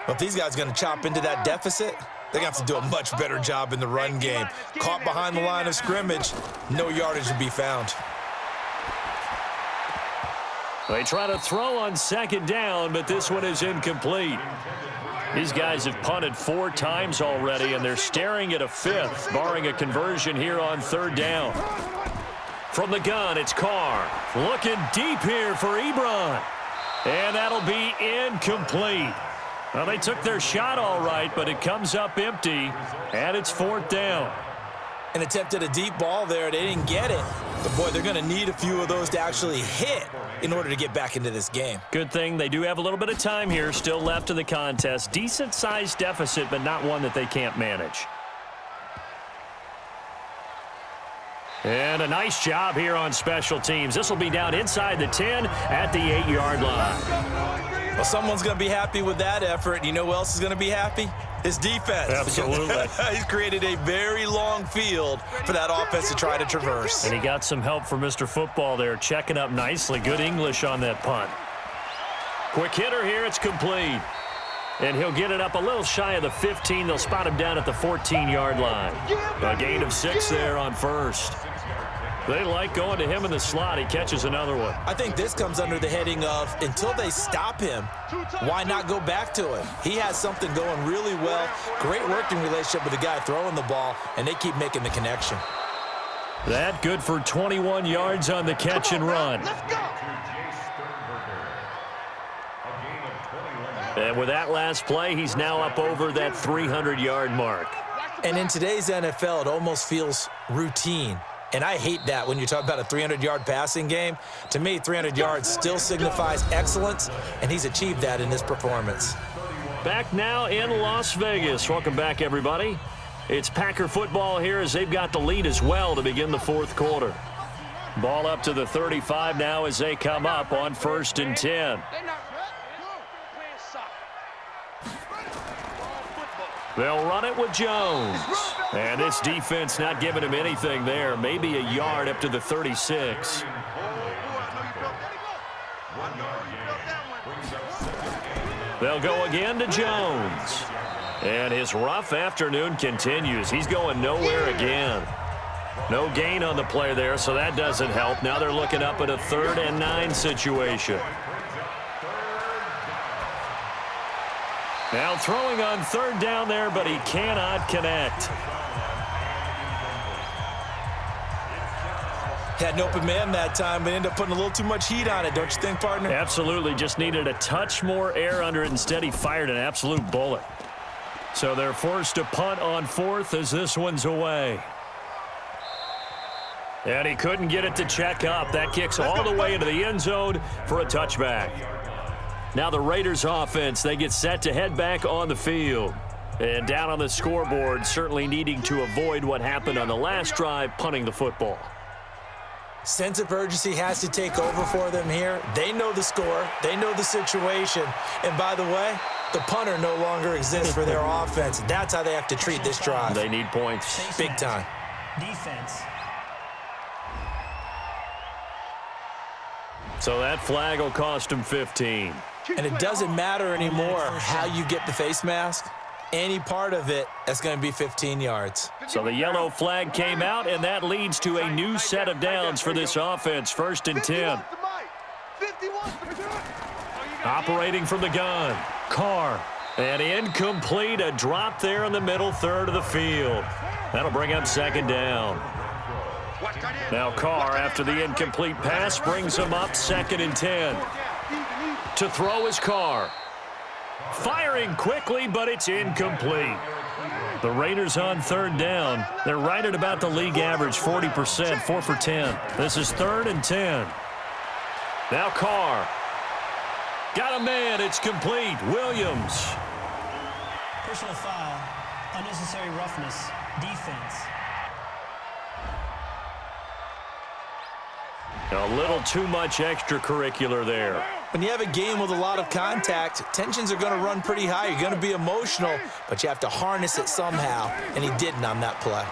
Well, if these guys are going to chop into that deficit, they're going to have to do a much better job in the run game. Caught behind the line of scrimmage, no yardage to be found. They try to throw on 2nd down, but this one is incomplete. These guys have punted 4 times already, and they're staring at a 5th, barring a conversion here on 3rd down. From the gun, it's Carr. Looking deep here for Ebron. And that'll be incomplete. Well, they took their shot all right, but it comes up empty, and it's 4th down. And attempted a deep ball there. They didn't get it. But, boy, they're going to need a few of those to actually hit in order to get back into this game. Good thing they do have a little bit of time here still left in the contest. Decent-sized deficit, but not one that they can't manage. And a nice job here on special teams. This will be down inside the 10 at the 8-yard line. Well, someone's going to be happy with that effort. You know who else is going to be happy? His defense. Absolutely. He's created a very long field for that offense to try to traverse. And he got some help from Mr. Football there, checking up nicely. Good English on that punt. Quick hitter here. It's complete. And he'll get it up a little shy of the 15. They'll spot him down at the 14-yard line. A gain of 6 there on 1st. They like going to him in the slot. He catches another one. I think this comes under the heading of until they stop him, why not go back to him? He has something going really well. Great working relationship with the guy throwing the ball, and they keep making the connection. That good for 21 yards on the catch and run. And with that last play, he's now up over that 300-yard mark. And in today's NFL, it almost feels routine. And I hate that when you talk about a 300-yard passing game. To me, 300 yards still signifies excellence, and he's achieved that in this performance. Back now in Las Vegas. Welcome back, everybody. It's Packer football here as they've got the lead as well to begin the fourth quarter. Ball up to the 35 now as they come up on 1st and 10. They'll run it with Jones. And this defense not giving him anything there. Maybe a yard up to the 36. They'll go again to Jones. And his rough afternoon continues. He's going nowhere again. No gain on the play there, so that doesn't help. Now they're looking up at a 3rd and 9 situation. Now throwing on 3rd down there, but he cannot connect. Had an open man that time, but ended up putting a little too much heat on it, don't you think, partner? Absolutely. Just needed a touch more air under it. Instead, he fired an absolute bullet. So they're forced to punt on 4th as this one's away. And he couldn't get it to check up. That kicks all the way into the end zone for a touchback. Now the Raiders offense, they get set to head back on the field. And down on the scoreboard, certainly needing to avoid what happened on the last drive, punting the football. Sense of urgency has to take over for them here. They know the score. They know the situation. And by the way, the punter no longer exists for their offense. That's how they have to treat this drive. They need points. Big time. Defense. So that flag will cost him 15. And it doesn't matter anymore how you get the face mask. Any part of it, that's going to be 15 yards. So the yellow flag came out, and that leads to a new set of downs for this offense. 1st and 10. Operating from the gun. Carr. And incomplete. A drop there in the middle 3rd of the field. That'll bring up 2nd down. Now Carr, after the incomplete pass, brings him up 2nd and 10. To throw is Carr. Firing quickly, but it's incomplete. The Raiders on 3rd down. They're right at about the league average, 40%, 4 for 10. This is 3rd and 10. Now Carr. Got a man. It's complete. Williams. Personal foul. Unnecessary roughness. Defense. A little too much extracurricular there. When you have a game with a lot of contact, tensions are going to run pretty high. You're going to be emotional, but you have to harness it somehow, and he didn't on that play.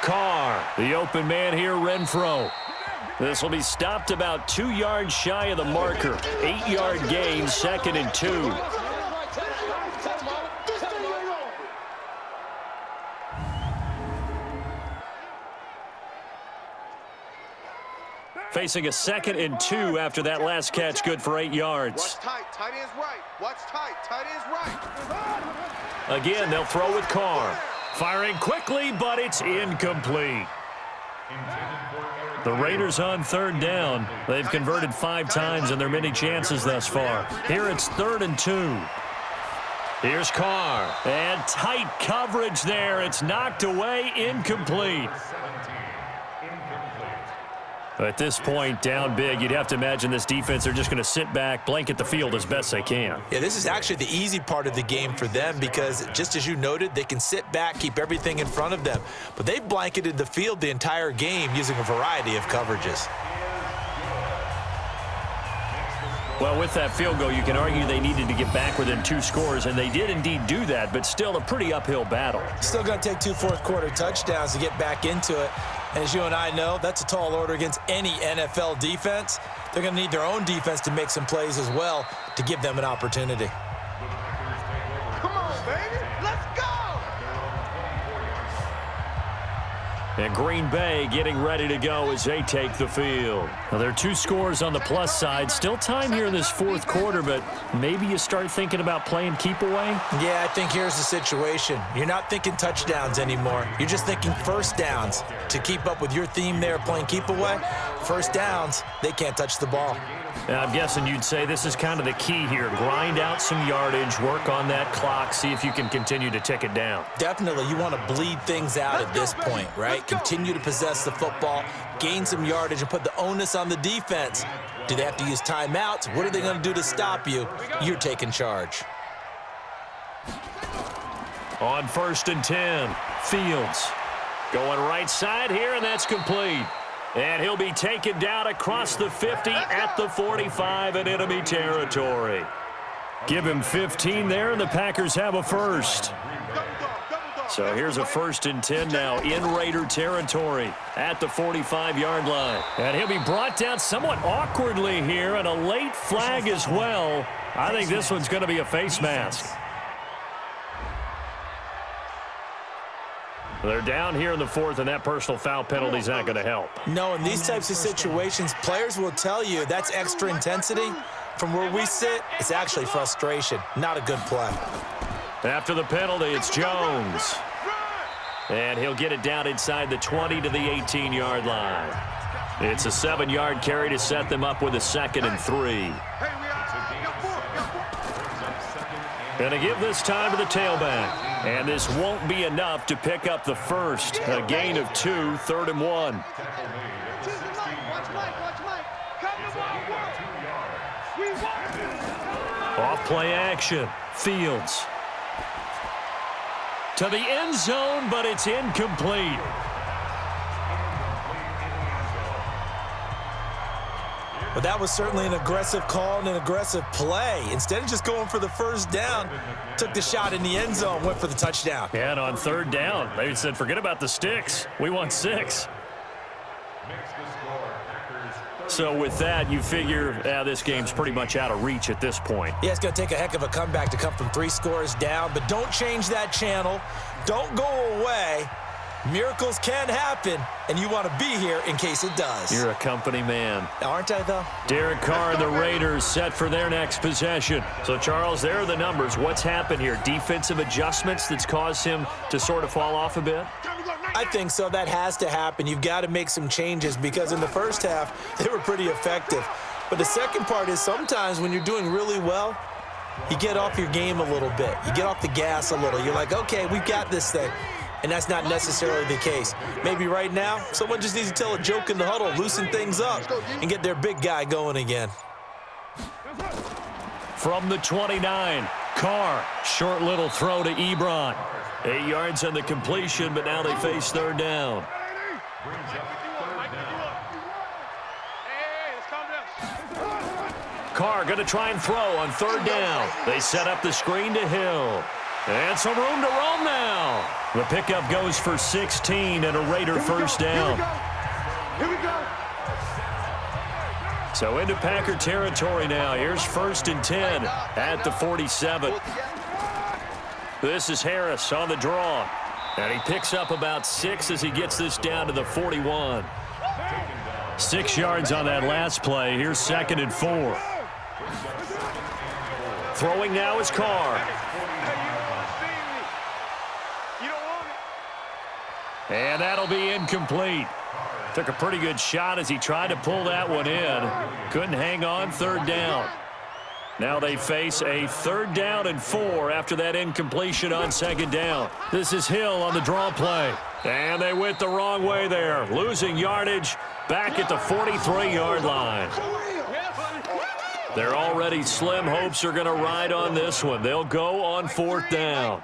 Carr, the open man here, Renfro. This will be stopped about 2 yards shy of the marker. 8-yard gain, 2nd and 2. Facing a 2nd and 2 after that last catch, good for 8 yards. Watch tight, tight end's right. Watch tight, tight end's right. Again, they'll throw with Carr. Firing quickly, but it's incomplete. The Raiders on 3rd down. They've converted 5 times in their many chances thus far. Here it's 3rd and 2. Here's Carr. And tight coverage there. It's knocked away, incomplete. At this point, down big, you'd have to imagine this defense, they're just going to sit back, blanket the field as best they can. Yeah, this is actually the easy part of the game for them because, just as you noted, they can sit back, keep everything in front of them. But they've blanketed the field the entire game using a variety of coverages. Well, with that field goal, you can argue they needed to get back within 2 scores, and they did indeed do that, but still a pretty uphill battle. Still going to take 2 fourth-quarter touchdowns to get back into it. And as you and I know, that's a tall order against any NFL defense. They're going to need their own defense to make some plays as well to give them an opportunity. Come on, baby. Let's go. And Green Bay getting ready to go as they take the field. Now, there are 2 scores on the plus side. Still time here in this fourth quarter, but maybe you start thinking about playing keep away? Yeah, I think here's the situation. You're not thinking touchdowns anymore. You're just thinking first downs. To keep up with your theme there, playing keep away, first downs, they can't touch the ball. Now, I'm guessing you'd say this is kind of the key here. Grind out some yardage, work on that clock, see if you can continue to tick it down. Definitely, you want to bleed things out at this point, right? Continue to possess the football, gain some yardage, and put the onus on the defense. Do they have to use timeouts? What are they going to do to stop you? You're taking charge. On 1st and 10, Fields going right side here, and that's complete. And he'll be taken down across the 50 at the 45 in enemy territory. Give him 15 there, and the Packers have a first. So here's a 1st and 10 now in Raider territory at the 45-yard line. And he'll be brought down somewhat awkwardly here, and a late flag as well. I think this one's going to be a face mask. They're down here in the 4th, and that personal foul penalty is not going to help. No, in these types of situations, players will tell you that's extra intensity. From where we sit, it's actually frustration. Not a good play. After the penalty, it's Jones. And he'll get it down inside the 20 to the 18-yard line. It's a 7-yard carry to set them up with a 2nd and 3. Going to give this time to the tailback. And this won't be enough to pick up the first. A gain of 2, 3rd and 1. Off play action. Fields. To the end zone, but it's incomplete. But that was certainly an aggressive call and an aggressive play. Instead of just going for the first down, took the shot in the end zone, went for the touchdown. And on 3rd down, they said, forget about the sticks. We want 6. So with that, you figure this game's pretty much out of reach at this point. Yeah, it's going to take a heck of a comeback to come from 3 scores down, but don't change that channel. Don't go away. Miracles can happen, and you want to be here in case it does. You're a company man. Aren't I, though? Derek Carr and the Raiders set for their next possession. So, Charles, there are the numbers. What's happened here? Defensive adjustments that's caused him to sort of fall off a bit? I think so. That has to happen. You've got to make some changes because in the first half, they were pretty effective. But the second part is sometimes when you're doing really well, you get off your game a little bit. You get off the gas a little. You're like, okay, we've got this thing. And that's not necessarily the case. Maybe right now, someone just needs to tell a joke in the huddle, loosen things up, and get their big guy going again. From the 29, Carr, short little throw to Ebron. 8 yards on the completion, but now they face 3rd down. Carr going to try and throw on 3rd down. They set up the screen to Hill. And some room to roam now. The pickup goes for 16 and a Raider first down. Here we go. So into Packer territory now. Here's 1st and 10 at the 47. This is Harris on the draw. And he picks up about 6 as he gets this down to the 41. 6 yards on that last play. Here's 2nd and 4. Throwing now is Carr. And that'll be incomplete. Took a pretty good shot as he tried to pull that one in. Couldn't hang on, 3rd down. Now they face a 3rd down and 4 after that incompletion on 2nd down. This is Hill on the draw play. And they went the wrong way there. Losing yardage back at the 43-yard line. Their already slim hopes are going to ride on this one. They'll go on 4th down.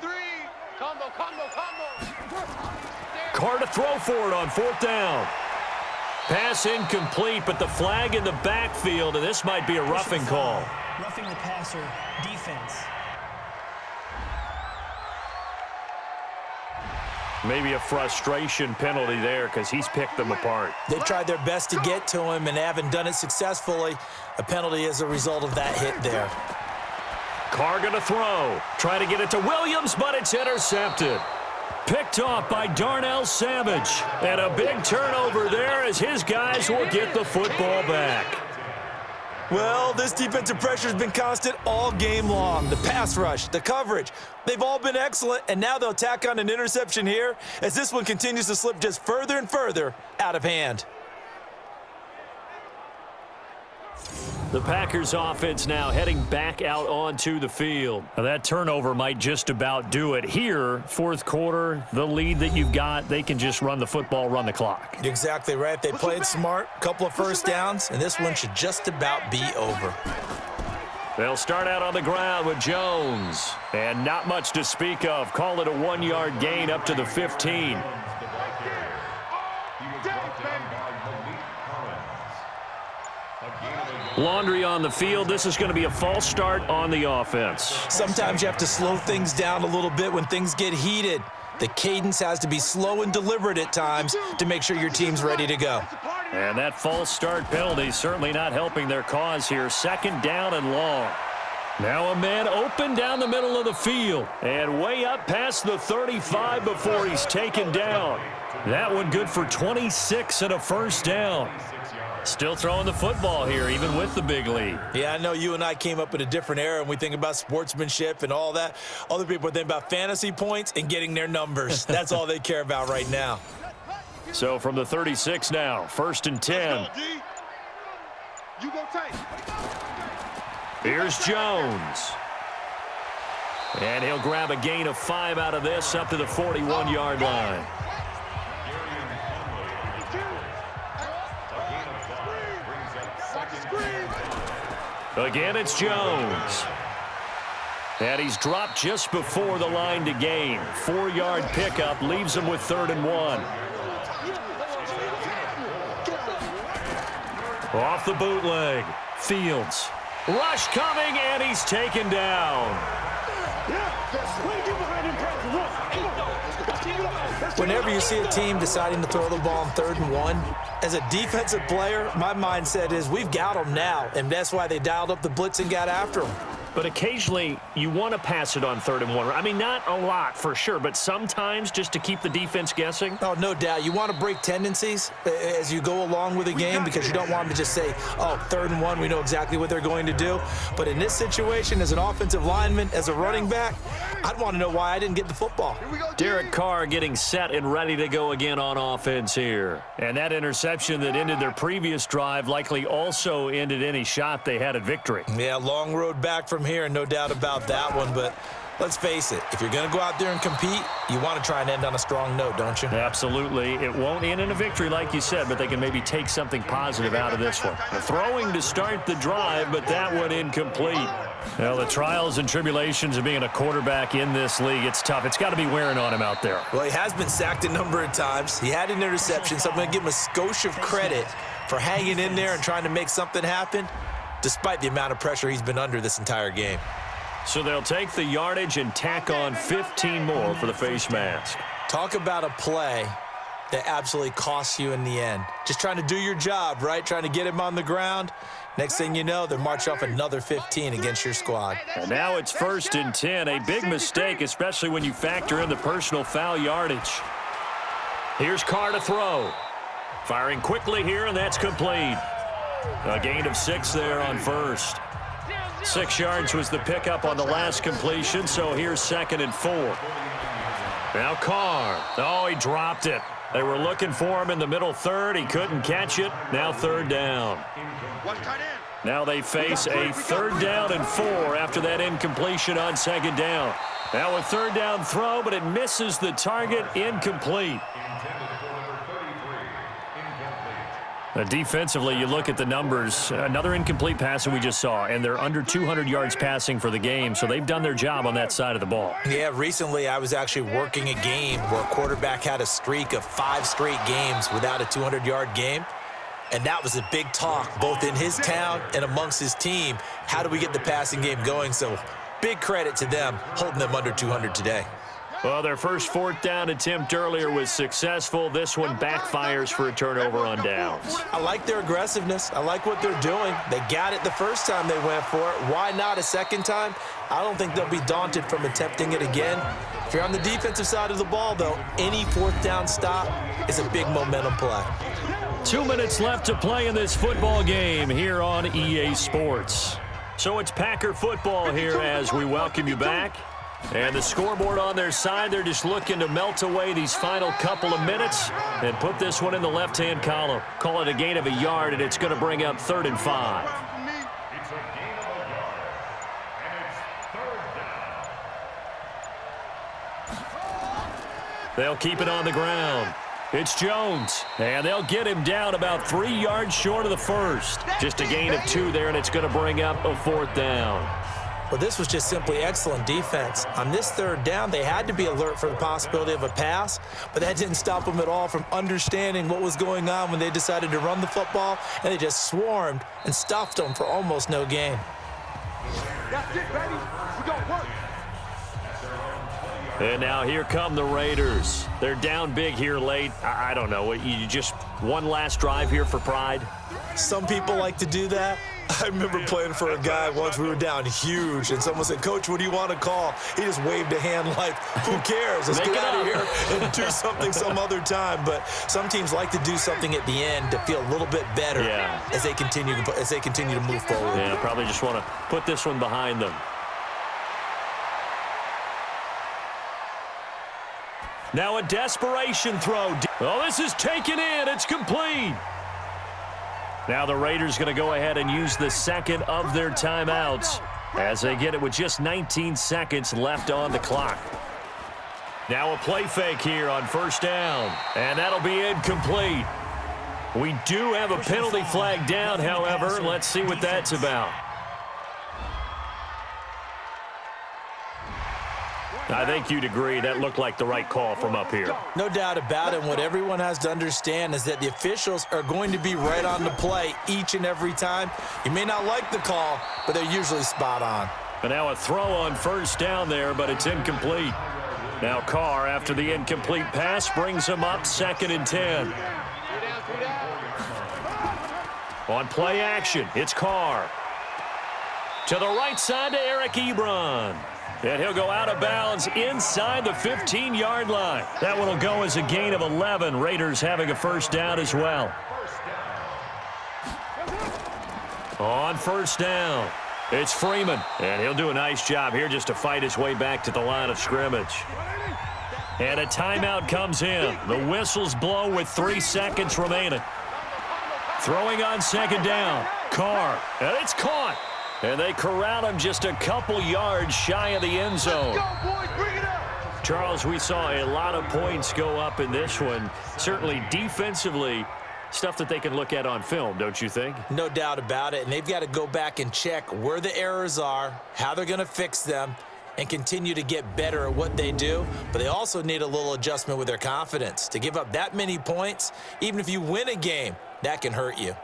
Carr to throw for it on 4th down. Pass incomplete, but the flag in the backfield, and this might be a roughing call. Roughing the passer, defense. Maybe a frustration penalty there because he's picked them apart. They've tried their best to get to him and haven't done it successfully. A penalty as a result of that hit there. Carr going to throw. Try to get it to Williams, but it's intercepted. Picked off by Darnell Savage. And a big turnover there as his guys will get the football back. Well, this defensive pressure has been constant all game long. The pass rush, the coverage, they've all been excellent, and now they'll tack on an interception here as this one continues to slip just further and further out of hand. The Packers offense now heading back out onto the field. Now that turnover might just about do it. Here, 4th quarter, the lead that you've got, they can just run the football, run the clock. You're exactly right. They played smart, couple of first downs, and this one should just about be over. They'll start out on the ground with Jones. And not much to speak of. Call it a 1-yard gain up to the 15. Laundry on the field. This is going to be a false start on the offense. Sometimes you have to slow things down a little bit when things get heated. The cadence has to be slow and deliberate at times to make sure your team's ready to go. And that false start penalty certainly not helping their cause here. 2nd down and long. Now a man open down the middle of the field. And way up past the 35 before he's taken down. That one good for 26 and a 1st down. Still throwing the football here, even with the big lead. Yeah, I know you and I came up in a different era, and we think about sportsmanship and all that. Other people think about fantasy points and getting their numbers. That's all they care about right now. So from the 36 now, 1st and 10. You go take. Here's Jones. And he'll grab a gain of 5 out of this up to the 41-yard line. Again, it's Jones. And he's dropped just before the line to gain. 4-yard pickup leaves him with 3rd and 1. Off the bootleg. Fields. Rush coming, and he's taken down. Whenever you see a team deciding to throw the ball on 3rd and 1, as a defensive player, my mindset is we've got them now, and that's why they dialed up the blitz and got after them. But occasionally, you want to pass it on 3rd and 1. I mean, not a lot for sure, but sometimes just to keep the defense guessing. Oh, no doubt. You want to break tendencies as you go along with a game because you don't want them to just say, oh, 3rd and 1, we know exactly what they're going to do. But in this situation, as an offensive lineman, as a running back, I'd want to know why I didn't get the football. Derek Carr getting set and ready to go again on offense here. And that interception that ended their previous drive likely also ended any shot they had at victory. Yeah, long road back from here, no doubt about that one. But let's face it, if you're going to go out there and compete, you want to try and end on a strong note, don't you? Absolutely. It won't end in a victory like you said, but they can maybe take something positive out of this one. The throwing to start the drive, but that one incomplete. Well, the trials and tribulations of being a quarterback in this league, it's tough. It's got to be wearing on him out there. Well, he has been sacked a number of times. He had an interception, so I'm going to give him a skosh of credit for hanging in there and trying to make something happen, despite the amount of pressure he's been under this entire game. So they'll take the yardage and tack on 15 more for the face mask. Talk about a play that absolutely costs you in the end. Just trying to do your job, right? Trying to get him on the ground. Next thing you know, they're marching off another 15 against your squad. And now it's 1st and 10. A big mistake, especially when you factor in the personal foul yardage. Here's Carr to throw. Firing quickly here, and that's complete. A gain of 6 there on 1st. 6 yards was the pickup on the last completion, so here's 2nd and 4. Now Carr. Oh, he dropped it. They were looking for him in the middle 3rd. He couldn't catch it. Now 3rd down. Now they face a 3rd down and 4 after that incompletion on 2nd down. Now a 3rd down throw, but it misses the target. Incomplete. Defensively, you look at the numbers. Another incomplete pass that we just saw, and they're under 200 yards passing for the game, so they've done their job on that side of the ball. Yeah, recently I was actually working a game where a quarterback had a streak of 5 straight games without a 200-yard game, and that was a big talk both in his town and amongst his team. How do we get the passing game going? So big credit to them holding them under 200 today. Well, their first 4th down attempt earlier was successful. This one backfires for a turnover on downs. I like their aggressiveness. I like what they're doing. They got it the first time they went for it. Why not a second time? I don't think they'll be daunted from attempting it again. If you're on the defensive side of the ball, though, any 4th down stop is a big momentum play. 2 minutes left to play in this football game here on EA Sports. So it's Packer football here as we welcome you back. And the scoreboard on their side, they're just looking to melt away these final couple of minutes and put this one in the left-hand column. Call it a gain of a yard, and it's going to bring up 3rd and 5. It's a gain of a yard, and it's 3rd down. They'll keep it on the ground. It's Jones, and they'll get him down about 3 yards short of the first. Just a gain of 2 there, and it's going to bring up a 4th down. Well, this was just simply excellent defense. On this 3rd down, they had to be alert for the possibility of a pass, but that didn't stop them at all from understanding what was going on when they decided to run the football, and they just swarmed and stuffed them for almost no gain. That's it, baby. We got work. And now here come the Raiders. They're down big here late. I don't know. You just one last drive here for pride? Some people like to do that. I remember playing for a guy once. We were down huge, and someone said, "Coach, what do you want to call?" He just waved a hand like, "Who cares? Let's get out of here and do something some other time." But some teams like to do something at the end to feel a little bit better as they continue to move forward. Yeah, probably just want to put this one behind them. Now a desperation throw. Oh, this is taken in. It's complete. Now the Raiders going to go ahead and use the second of their timeouts as they get it with just 19 seconds left on the clock. Now a play fake here on 1st down, and that'll be incomplete. We do have a penalty flag down, however. Let's see what that's about. I think you'd agree that looked like the right call from up here. No doubt about it. And what everyone has to understand is that the officials are going to be right on the play each and every time. You may not like the call, but they're usually spot on. And now a throw on 1st down there, but it's incomplete. Now Carr, after the incomplete pass, brings him up 2nd and 10. On play action, it's Carr. To the right side to Eric Ebron. And he'll go out of bounds inside the 15-yard line. That one will go as a gain of 11. Raiders having a 1st down as well. On 1st down, it's Freeman. And he'll do a nice job here just to fight his way back to the line of scrimmage. And a timeout comes in. The whistles blow with 3 seconds remaining. Throwing on 2nd down. Carr. And it's caught. And they corral him just a couple yards shy of the end zone. Let's go, boys. Bring it up. Charles, we saw a lot of points go up in this one. Certainly defensively, stuff that they can look at on film, don't you think? No doubt about it. And they've got to go back and check where the errors are, how they're going to fix them, and continue to get better at what they do. But they also need a little adjustment with their confidence. To give up that many points, even if you win a game, that can hurt you.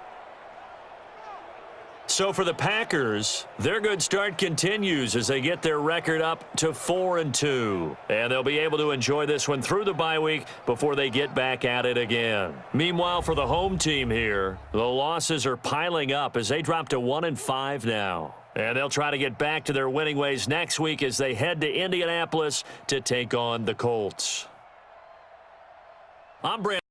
So for the Packers, their good start continues as they get their record up to 4-2. And they'll be able to enjoy this one through the bye week before they get back at it again. Meanwhile, for the home team here, the losses are piling up as they drop to 1-5 now. And they'll try to get back to their winning ways next week as they head to Indianapolis to take on the Colts. I'm Brandon.